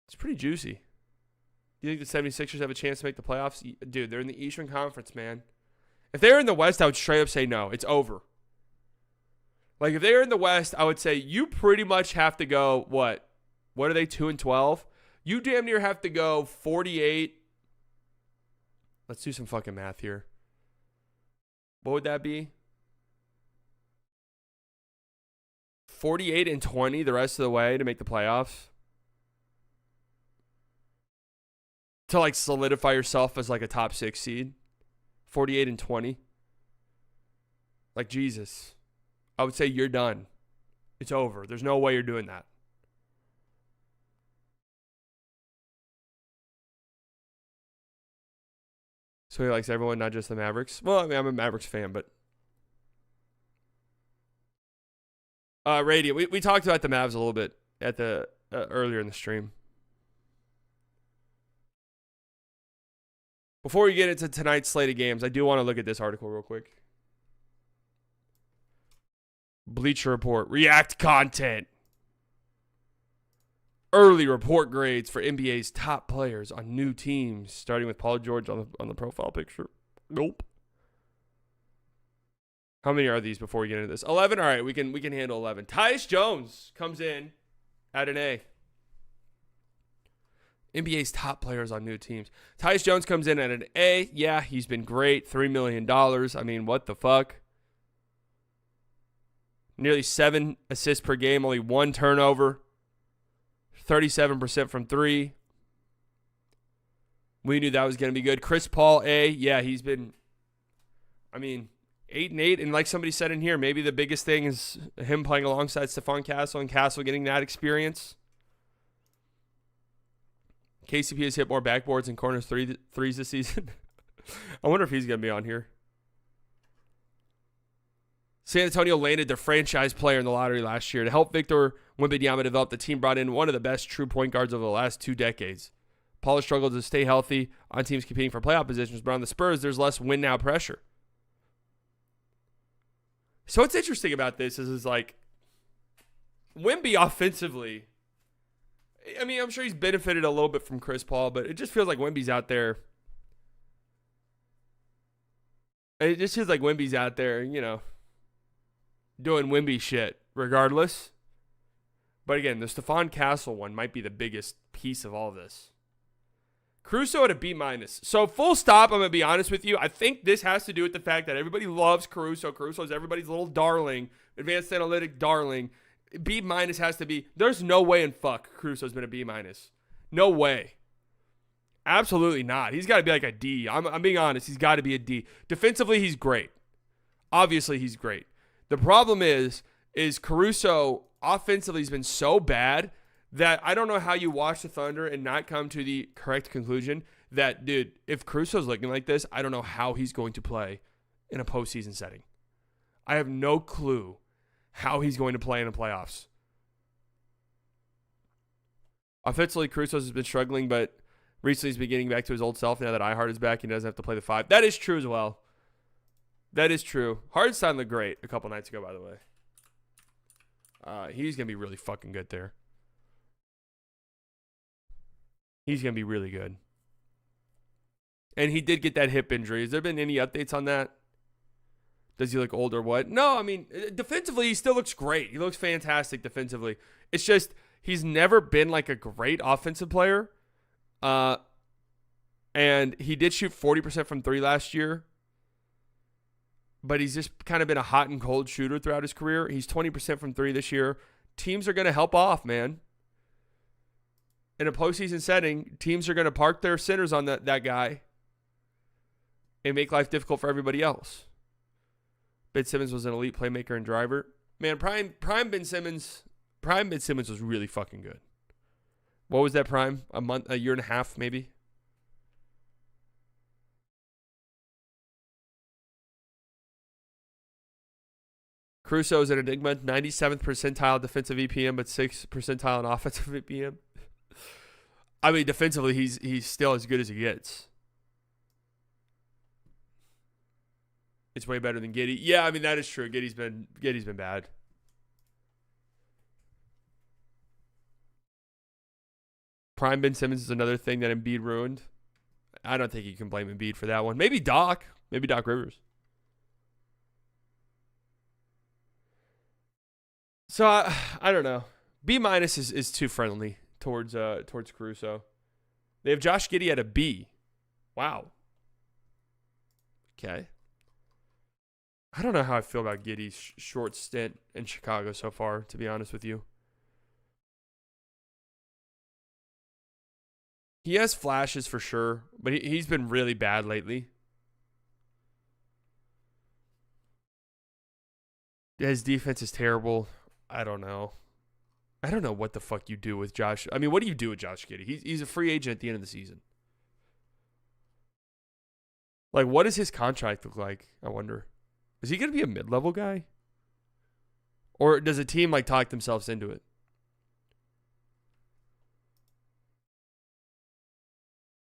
It's pretty juicy. Do you think the 76ers have a chance to make the playoffs? Dude, they're in the Eastern Conference, man. If they're in the West, I would straight up say no. It's over. Like, if they're in the West, I would say you pretty much have to go, what? What are they, 2-12? You damn near have to go 48. Let's do some fucking math here. What would that be? 48-20 the rest of the way to make the playoffs? To like solidify yourself as like a top 6 seed. 48-20. Like, Jesus. I would say you're done. It's over. There's no way you're doing that. So he likes everyone, not just the Mavericks. Well, I mean, I'm a Mavericks fan, but Radiant. We talked about the Mavs a little bit at the earlier in the stream. Before we get into tonight's slate of games, I do want to look at this article real quick. Bleacher Report. React content. Early report grades for NBA's top players on new teams, starting with Paul George on the profile picture. Nope. How many are these before we get into this? 11? All right, we can handle 11. Tyus Jones comes in at an A. NBA's top players on new teams. Tyus Jones comes in at an A. Yeah, he's been great. $3 million. I mean, what the fuck? Nearly 7 assists per game, only 1 turnover. 37% from 3. We knew that was going to be good. Chris Paul, A. Yeah, he's been, 8-8. And like somebody said in here, maybe the biggest thing is him playing alongside Stephon Castle and Castle getting that experience. KCP has hit more backboards and corners threes this season. I wonder if he's going to be on here. San Antonio landed their franchise player in the lottery last year. To help Victor Wembanyama develop, the team brought in one of the best true point guards over the last 2 decades. Paul has struggled to stay healthy on teams competing for playoff positions, but on the Spurs, there's less win-now pressure. So what's interesting about this is like, Wemby offensively, I'm sure he's benefited a little bit from Chris Paul, but it just feels like Wemby's out there. It just feels like Wemby's out there, doing Wemby shit regardless. But again, the Stephon Castle one might be the biggest piece of all this. Caruso at a B minus. So full stop, I'm going to be honest with you. I think this has to do with the fact that everybody loves Caruso. Caruso is everybody's little darling, advanced analytic darling. B minus has to be. There's no way in fuck Caruso's been a B minus. No way. Absolutely not. He's got to be like a D. I'm being honest. He's got to be a D. Defensively, he's great. Obviously, he's great. The problem is Caruso offensively has been so bad that I don't know how you watch the Thunder and not come to the correct conclusion that, dude, if Caruso's looking like this, I don't know how he's going to play in a postseason setting. I have no clue how he's going to play in the playoffs. Offensively, Caruso has been struggling, but recently he's been getting back to his old self now that iHeart is back. He doesn't have to play the 5. That is true as well. That is true. Hardenstein looked great a couple nights ago, by the way. He's going to be really fucking good there. He's going to be really good. And he did get that hip injury. Has there been any updates on that? Does he look old or what? No, I mean, defensively, he still looks great. He looks fantastic defensively. It's just he's never been like a great offensive player. And he did shoot 40% from 3 last year. But he's just kind of been a hot and cold shooter throughout his career. He's 20% from 3 this year. Teams are going to help off, man. In a postseason setting, teams are going to park their centers on that guy and make life difficult for everybody else. Ben Simmons was an elite playmaker and driver. Man, prime Ben Simmons was really fucking good. What was that prime? A year and a half, maybe? Caruso is an enigma. 97th percentile defensive EPM, but 6th percentile in offensive EPM. I mean, defensively, he's still as good as he gets. It's way better than Giddey. Yeah, I mean, that is true. Giddey's been bad. Prime Ben Simmons is another thing that Embiid ruined. I don't think you can blame Embiid for that one. Maybe Doc Rivers. So I don't know. B minus is too friendly towards Caruso. They have Josh Giddey at a B. Wow. Okay. I don't know how I feel about Giddey's short stint in Chicago so far, to be honest with you. He has flashes for sure, but he's been really bad lately. His defense is terrible. I don't know. I don't know what the fuck you do with Josh. I mean, what do you do with Josh Giddey? He's a free agent at the end of the season. Like, what does his contract look like? I wonder. Is he going to be a mid-level guy? Or does a team, like, talk themselves into it?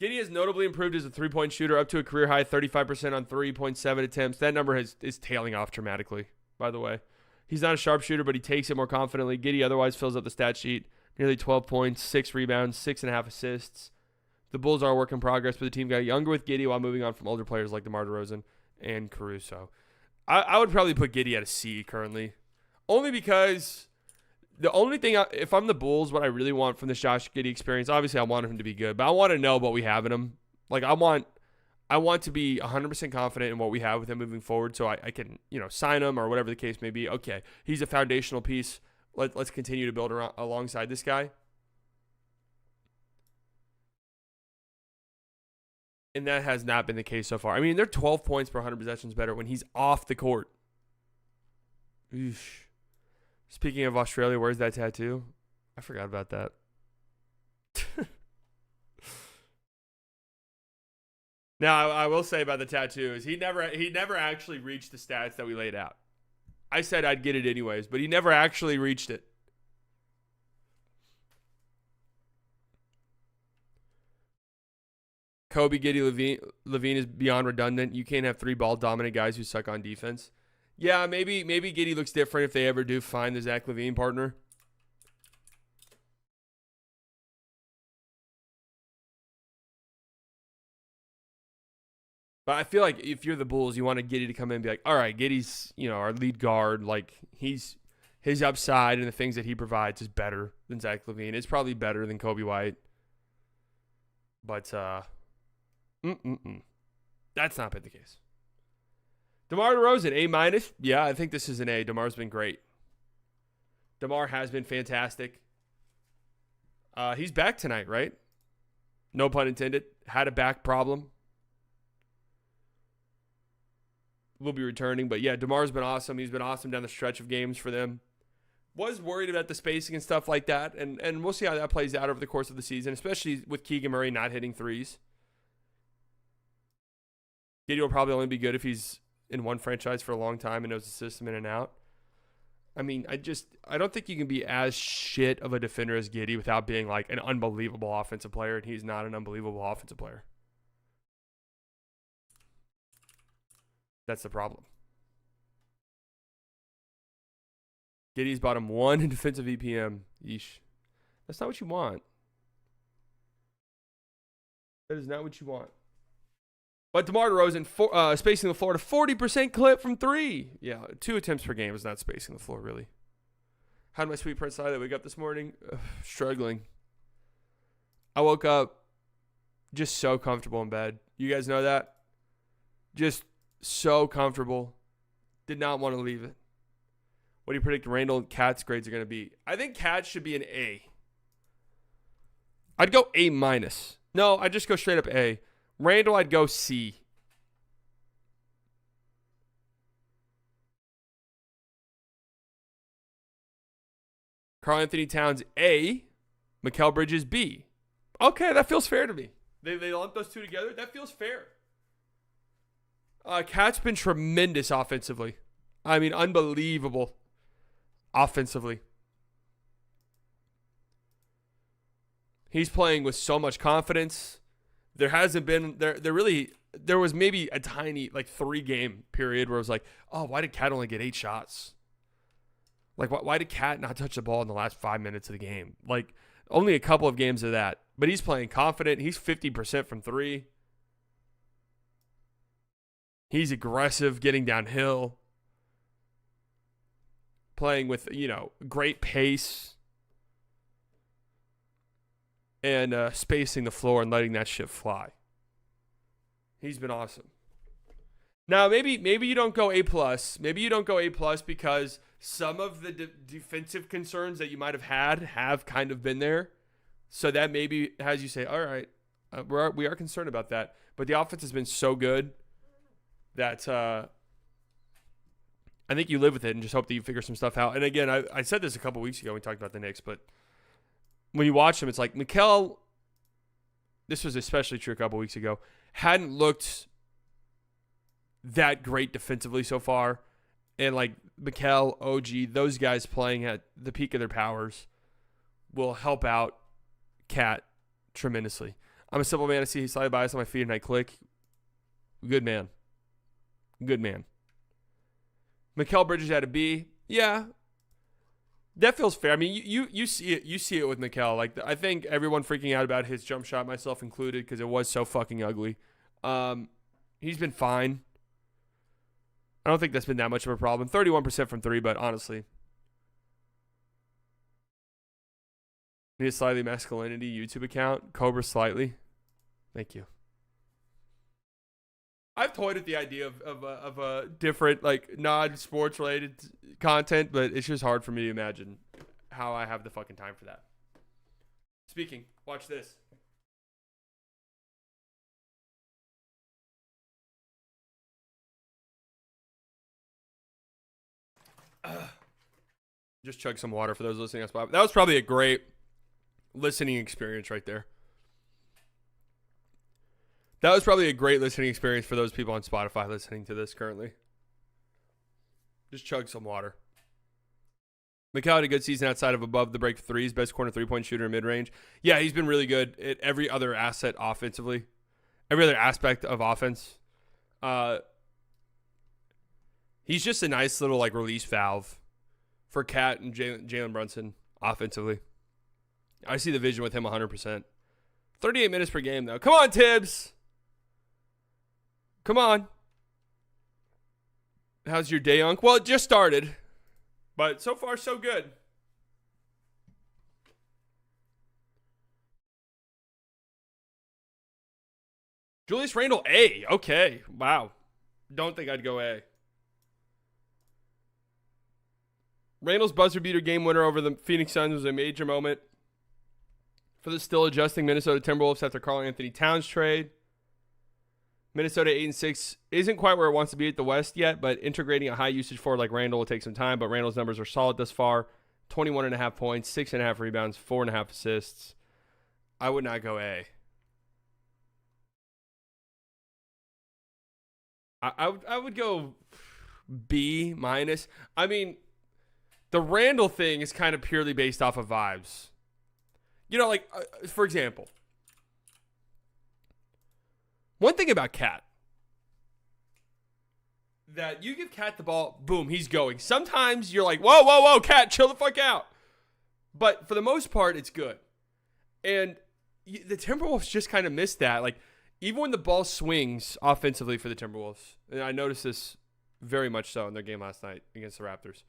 Giddey has notably improved as a three-point shooter, up to a career-high 35% on 3.7 attempts. That number is tailing off dramatically, by the way. He's not a sharpshooter, but he takes it more confidently. Giddey otherwise fills up the stat sheet. Nearly 12 points, 6 rebounds, 6.5 assists. The Bulls are a work in progress, but the team got younger with Giddey while moving on from older players like DeMar DeRozan and Caruso. I would probably put Giddey at a C currently. Only because the only thing, if I'm the Bulls, what I really want from this Josh Giddey experience, obviously I want him to be good, but I want to know what we have in him. Like, I want to be 100% confident in what we have with him moving forward, so I can, sign him or whatever the case may be. Okay, he's a foundational piece. Let's continue to build alongside this guy. And that has not been the case so far. I mean, they're 12 points per 100 possessions better when he's off the court. Eesh. Speaking of Australia, where's that tattoo? I forgot about that. Now, I will say about the tattoo is he never actually reached the stats that we laid out. I said I'd get it anyways, but he never actually reached it. Kobe, Giddey, Levine is beyond redundant. You can't have 3 ball-dominant guys who suck on defense. Yeah, maybe Giddey looks different if they ever do find the Zach LaVine partner. But I feel like if you're the Bulls, you want Giddey to come in and be like, all right, Giddey's, our lead guard. Like, his upside and the things that he provides is better than Zach LaVine. It's probably better than Kobe White. But that's not been the case. DeMar DeRozan, A-. Yeah, I think this is an A. DeMar's been great. DeMar has been fantastic. He's back tonight, right? No pun intended. Had a back problem. Will be returning. But yeah, DeMar's been awesome. He's been awesome down the stretch of games for them. Was worried about the spacing and stuff like that. And we'll see how that plays out over the course of the season, especially with Keegan Murray not hitting threes. Giddey will probably only be good if he's in one franchise for a long time and knows the system in and out. I mean, I don't think you can be as shit of a defender as Giddey without being like an unbelievable offensive player, and he's not an unbelievable offensive player. That's the problem. Giddey's bottom 1 in defensive EPM. Yeesh. That's not what you want. That is not what you want. But DeMar DeRozan spacing the floor to 40% clip from 3. Yeah, 2 attempts per game is not spacing the floor, really. How did my sweet prince that wake up this morning? Struggling. I woke up just so comfortable in bed. You guys know that? Just so comfortable. Did not want to leave it. What do you predict Randall and Cat's grades are going to be? I think Cat should be an A. I'd go A-. No, I'd just go straight up A. Randall, I'd go C. Karl Anthony Towns, A. Mikal Bridges, B. Okay, that feels fair to me. They lump those two together. That feels fair. Cat's been tremendous offensively. I mean, unbelievable offensively. He's playing with so much confidence. There hasn't been there was maybe a tiny 3-game period where it was like, oh, why did Cat only get 8 shots? Like, why did Cat not touch the ball in the last 5 minutes of the game? Like, only a couple of games of that. But he's playing confident. He's 50% from 3. He's aggressive, getting downhill. Playing with, great pace. And spacing the floor and letting that shit fly. He's been awesome. Now, maybe you don't go A+. Maybe you don't go A+ because some of the defensive concerns that you might have kind of been there. So that maybe has you say, all right, we are concerned about that. But the offense has been so good that I think you live with it and just hope that you figure some stuff out. And again, I said this a couple weeks ago when we talked about the Knicks, but when you watch them, it's like Mikal, this was especially true a couple weeks ago, hadn't looked that great defensively so far. And Mikal, OG, those guys playing at the peak of their powers will help out Cat tremendously. I'm a simple man to see he slide by us on my feet and I click. Good man. Good man. Mikal Bridges had a B. Yeah. That feels fair. I mean, you see it. You see it with Mikal. I think everyone freaking out about his jump shot, myself included, because it was so fucking ugly. He's been fine. I don't think that's been that much of a problem. 31% from 3, but honestly, need a slightly masculinity YouTube account. Cobra slightly. Thank you. I've toyed with the idea of a different, non-sports related content, but it's just hard for me to imagine how I have the fucking time for that. Speaking, watch this. Just chug some water for those listening on Spotify. That was probably a great listening experience right there. That was probably a great listening experience for those people on Spotify listening to this currently. Just chug some water. Mikal had a good season outside of above the break threes. Best corner three-point shooter in mid-range. Yeah, he's been really good at every other asset offensively. Every other aspect of offense. He's just a nice little release valve for Cat and Jalen Brunson offensively. I see the vision with him 100%. 38 minutes per game, though. Come on, Tibbs. Come on. How's your day, Unc? Well, it just started. But so far, so good. Julius Randle, A. Okay. Wow. Don't think I'd go A. Randle's buzzer beater game winner over the Phoenix Suns was a major moment for the still adjusting Minnesota Timberwolves after Karl-Anthony Towns trade. Minnesota 8-6 isn't quite where it wants to be at the West yet, but integrating a high usage forward like Randle will take some time. But Randle's numbers are solid thus far. 21.5 points, 6.5 rebounds, 4.5 assists. I would not go A. I would go B minus. I mean, the Randle thing is kind of purely based off of vibes. You know, like, for example, one thing about Cat, that you give Cat the ball, boom, he's going. Sometimes you're like, whoa, Cat, chill the fuck out. But for the most part, it's good. And the Timberwolves just kind of missed that. Like, even when the ball swings offensively for the Timberwolves, and I noticed this very much so in their game last night against the Raptors,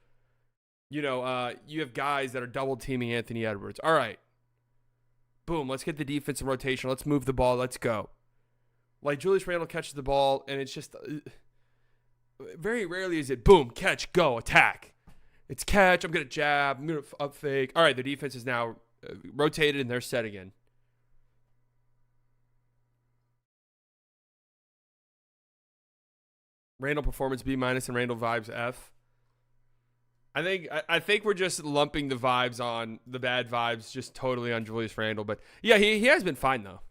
you know, you have guys that are double teaming Anthony Edwards. All right. Boom, let's get the defense in rotation. Let's move the ball. Let's go. Like, Julius Randle catches the ball, and it's just very rarely is it, boom, catch, go, attack. It's catch, I'm going to jab, I'm going to up fake. All right, the defense is now rotated, and they're set again. Randle performance B minus and Randle vibes F. I think we're just lumping the vibes on the bad vibes just totally on Julius Randle. But yeah, he has been fine though.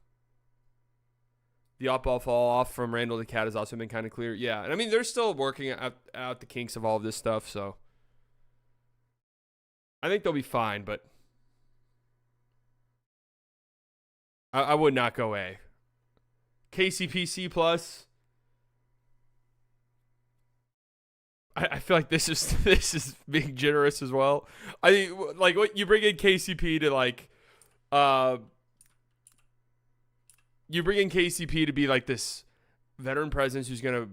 The up-ball fall off from Randle to Cat has also been kind of clear. Yeah, and I mean they're still working out the kinks of all of this stuff, so I think they'll be fine. But I would not go A. KCP C plus. I feel like this is being generous as well. I think like what you bring in KCP to like, you bring in KCP to be like this veteran presence who's gonna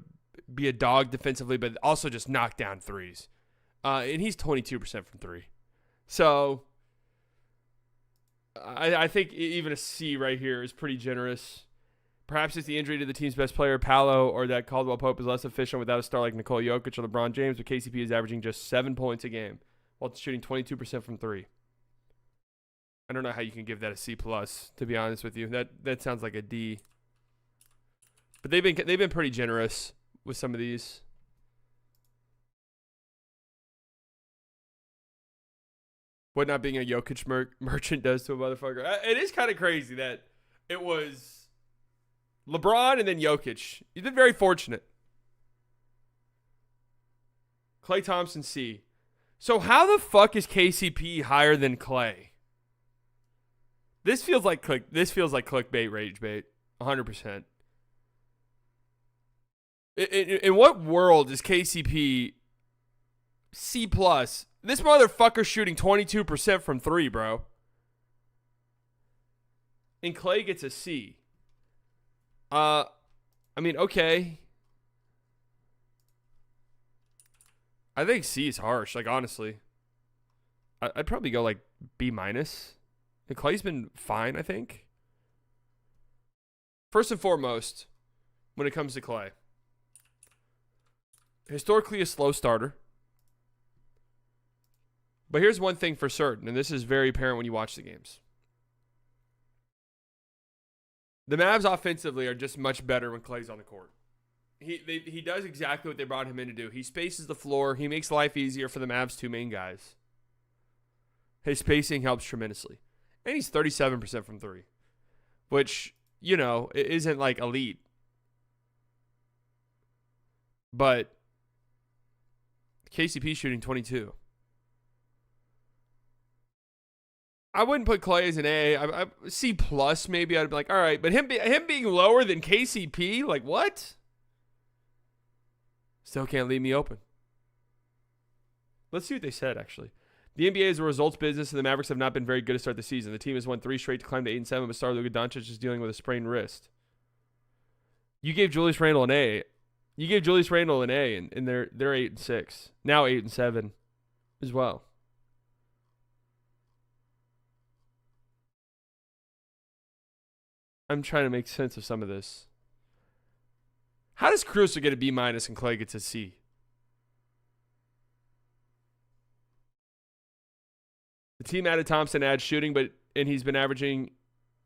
be a dog defensively, but also just knock down threes. And he's 22% from three, so I think even a C right here is pretty generous. Perhaps it's the injury to the team's best player, Paolo, or that Caldwell Pope is less efficient without a star like Nikola Jokic or LeBron James, but KCP is averaging just 7 points a game while shooting 22% from three. I don't know how you can give that a C+, to be honest with you. That sounds like a D. But they've been pretty generous with some of these. What not being a Jokic merchant does to a motherfucker. It is kind of crazy that it was LeBron and then Jokic. You've been very fortunate. Klay Thompson C. So how the fuck is KCP higher than Klay? This feels like clickbait, rage bait, 100%. In what world is KCP C plus? This motherfucker's shooting 22% from three, bro. And Klay gets a C. I mean, okay. I think C is harsh. Like, honestly, I'd probably go like B minus. And Klay's been fine, I think. First and foremost, when it comes to Klay, historically a slow starter. But here's one thing for certain, and this is very apparent when you watch the games. The Mavs offensively are just much better when Klay's on the court. He does exactly what they brought him in to do. He spaces the floor. He makes life easier for the Mavs' two main guys. His spacing helps tremendously. And he's 37% from three, which, you know, isn't like elite. But KCP shooting 22. I wouldn't put Klay as an A. C plus maybe. I'd be like, all right, but him being lower than KCP, like what? Still can't leave me open. Let's see what they said, actually. The NBA is a results business, and the Mavericks have not been very good to start the season. The team has won 3 straight to climb to 8-7, but star Luka Doncic is dealing with a sprained wrist. You gave Julius Randle an A. And they're 8-6. Now 8-7 as well. I'm trying to make sense of some of this. How does Caruso get a B- and Clay gets a C? The team added Thompson, adds shooting, and he's been averaged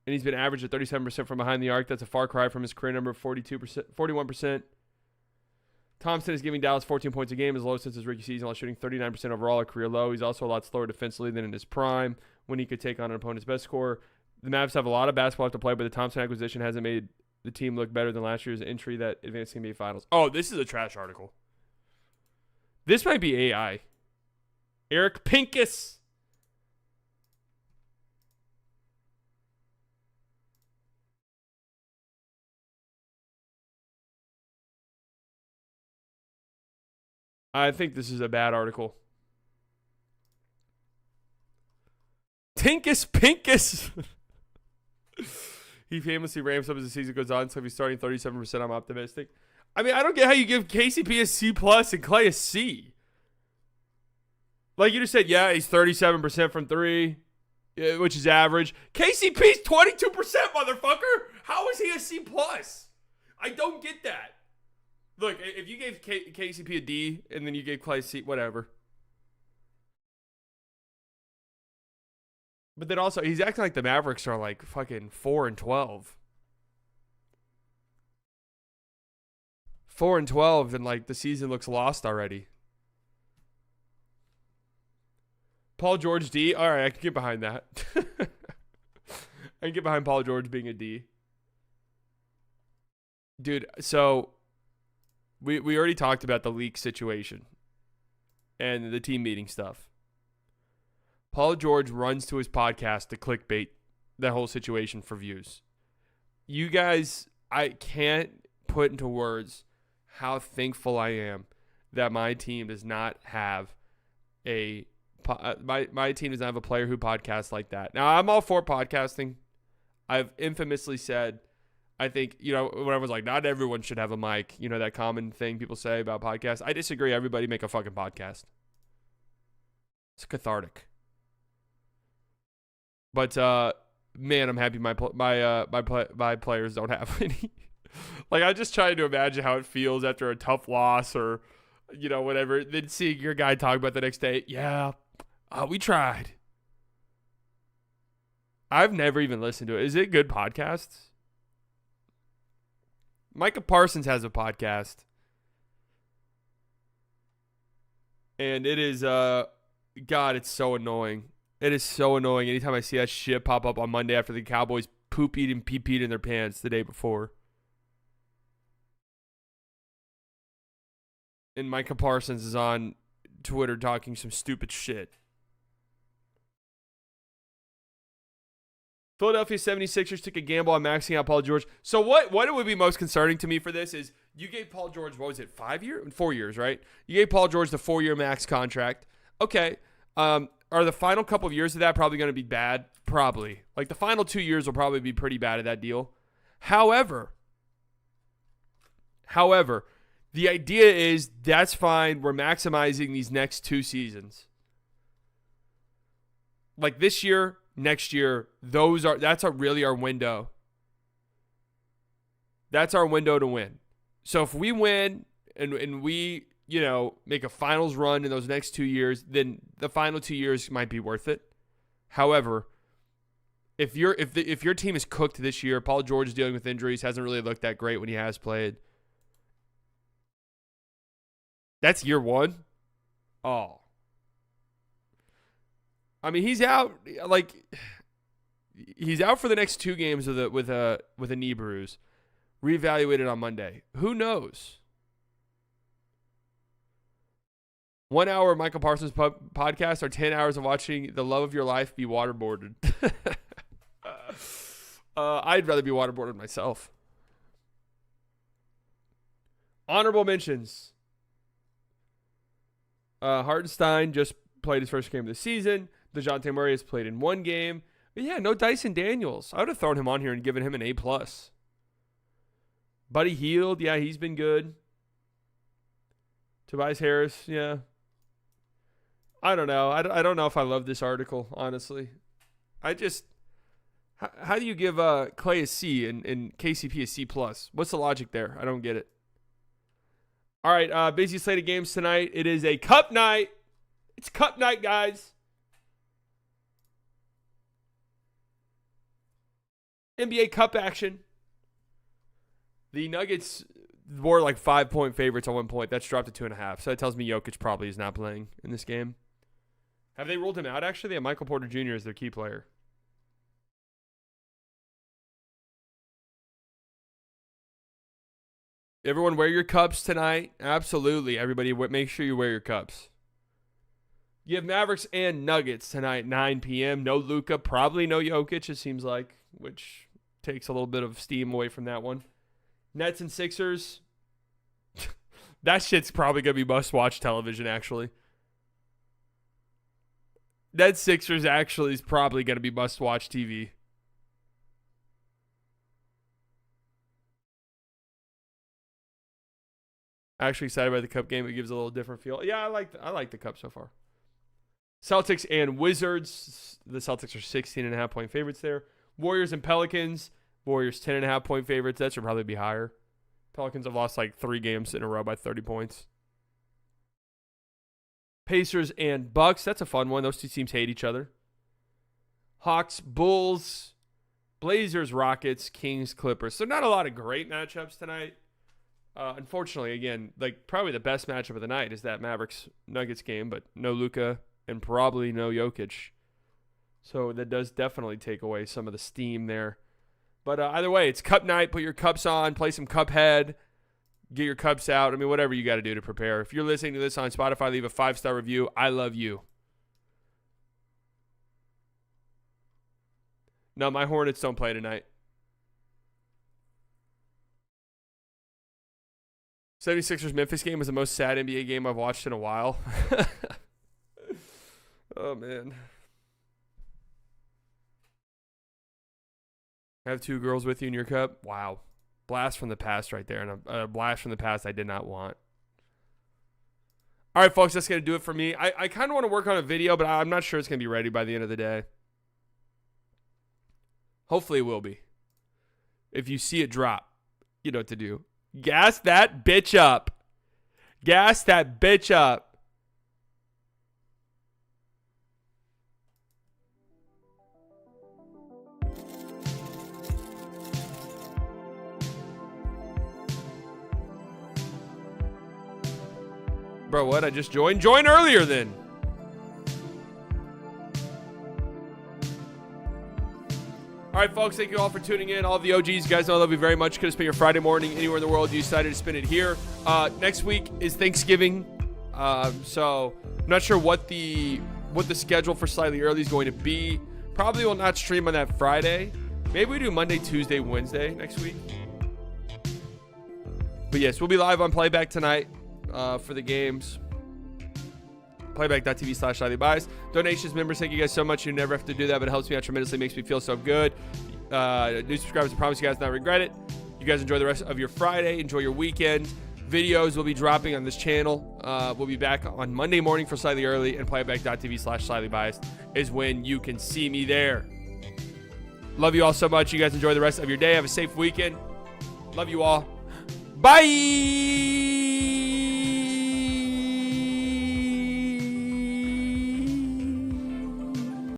at 37% from behind the arc. That's a far cry from his career number of 41%. Thompson is giving Dallas 14 points a game, his low since his rookie season, while shooting 39% overall, a career low. He's also a lot slower defensively than in his prime when he could take on an opponent's best scorer. The Mavs have a lot of basketball to play, but the Thompson acquisition hasn't made the team look better than last year's entry that advanced to NBA Finals. Oh, this is a trash article. This might be AI. Eric Pincus. I think this is a bad article. Tinkus Pinkus. He famously ramps up as the season goes on, so if he's starting 37%, I'm optimistic. I mean, I don't get how you give KCP a C+ and Clay a C. Like you just said, yeah, he's 37% from three, which is average. KCP's 22%, motherfucker. How is he a C+? I don't get that. Look, if you gave KCP a D and then you gave Clay a C, whatever. But then also, he's acting like the Mavericks are like fucking 4-12. 4-12, and like the season looks lost already. Paul George D. All right, I can get behind that. I can get behind Paul George being a D. Dude, so we already talked about the leak situation and the team meeting stuff. Paul George runs to his podcast to clickbait that whole situation for views. You guys, I can't put into words how thankful I am that my team does not have my team does not have a player who podcasts like that. Now, I'm all for podcasting. I've infamously said, I think, when everyone's like, not everyone should have a mic, that common thing people say about podcasts. I disagree. Everybody make a fucking podcast. It's cathartic. But, man, I'm happy my players don't have any. Like, I'm just trying to imagine how it feels after a tough loss or, whatever. Then seeing your guy talk about the next day, yeah, we tried. I've never even listened to it. Is it good podcasts? Micah Parsons has a podcast. And it is, God, it's so annoying. It is so annoying anytime I see that shit pop up on Monday after the Cowboys poop-eat and pee-peed in their pants the day before. And Micah Parsons is on Twitter talking some stupid shit. Philadelphia 76ers took a gamble on maxing out Paul George. So what would be most concerning to me for this is you gave Paul George, 4 years, right? You gave Paul George the 4-year max contract. Okay. Are the final couple of years of that probably going to be bad? Probably. Like the final 2 years will probably be pretty bad of that deal. However, the idea is that's fine. We're maximizing these next 2 seasons. Like this year, next year, that's really our window. That's our window to win. So if we win and we, make a finals run in those next 2 years, then the final 2 years might be worth it. However, if your team is cooked this year, Paul George is dealing with injuries, hasn't really looked that great when he has played. That's year one. Oh. I mean, he's out. Like, he's out for the next 2 games with a knee bruise. Reevaluated on Monday. Who knows? 1 hour of Michael Parsons' podcast or 10 hours of watching the love of your life be waterboarded. I'd rather be waterboarded myself. Honorable mentions. Hartenstein just played his first game of the season. DeJounte Murray has played in 1 game. But yeah, no Dyson Daniels. I would have thrown him on here and given him an A+. Buddy Hield, yeah, he's been good. Tobias Harris, yeah. I don't know. I don't know if I love this article, honestly. How do you give Clay a C and KCP a C+? What's the logic there? I don't get it. All right, busy slate of games tonight. It is a cup night. It's cup night, guys. NBA Cup action. The Nuggets were like 5-point favorites at one point. That's dropped to 2.5. So that tells me Jokic probably is not playing in this game. Have they ruled him out, actually? They have Michael Porter Jr. as their key player. Everyone wear your cups tonight. Absolutely. Everybody, make sure you wear your cups. You have Mavericks and Nuggets tonight, 9 p.m. No Luka, probably no Jokic, it seems like, which takes a little bit of steam away from that one. Nets and Sixers. That shit's probably going to be must-watch television, actually. Nets Sixers actually is probably going to be must-watch TV. Actually excited about the Cup game. It gives a little different feel. Yeah, I like the Cup so far. Celtics and Wizards. The Celtics are 16.5-point favorites there. Warriors and Pelicans. Warriors 10.5-point favorites. That should probably be higher. Pelicans have lost like 3 games in a row by 30 points. Pacers and Bucks. That's a fun one. Those two teams hate each other. Hawks, Bulls, Blazers, Rockets, Kings, Clippers. So not a lot of great matchups tonight. Unfortunately, again, like probably the best matchup of the night is that Mavericks-Nuggets game, but no Luka and probably no Jokic. So that does definitely take away some of the steam there. But either way, it's cup night. Put your cups on, play some Cuphead, get your cups out. I mean, whatever you got to do to prepare. If you're listening to this on Spotify, leave a 5-star review. I love you. No, my Hornets don't play tonight. 76ers Memphis game was the most sad NBA game I've watched in a while. Oh, man. Have 2 girls with you in your cup? Wow. Blast from the past right there. And a blast from the past I did not want. All right, folks, that's going to do it for me. I kind of want to work on a video, but I'm not sure it's going to be ready by the end of the day. Hopefully it will be. If you see it drop, you know what to do. Gas that bitch up. Gas that bitch up. Bro, what? I just joined? Join earlier then. All right, folks, thank you all for tuning in. All of the OGs, you guys know I love you very much. Could have spent your Friday morning anywhere in the world. You decided to spend it here. Next week is Thanksgiving. So I'm not sure what the schedule for Slightly Early is going to be. Probably will not stream on that Friday. Maybe we do Monday, Tuesday, Wednesday next week. But yes, we'll be live on Playback tonight for the games. Playback.tv/SlightlyBiased. Donations, members, thank you guys so much. You never have to do that, but it helps me out tremendously. Makes me feel so good. New subscribers, I promise you guys not regret it. You guys enjoy the rest of your Friday. Enjoy your weekend. Videos will be dropping on this channel. We'll be back on Monday morning for Slightly Early, and Playback.tv/SlightlyBiased is when you can see me there. Love you all so much. You guys enjoy the rest of your day. Have a safe weekend. Love you all. Bye.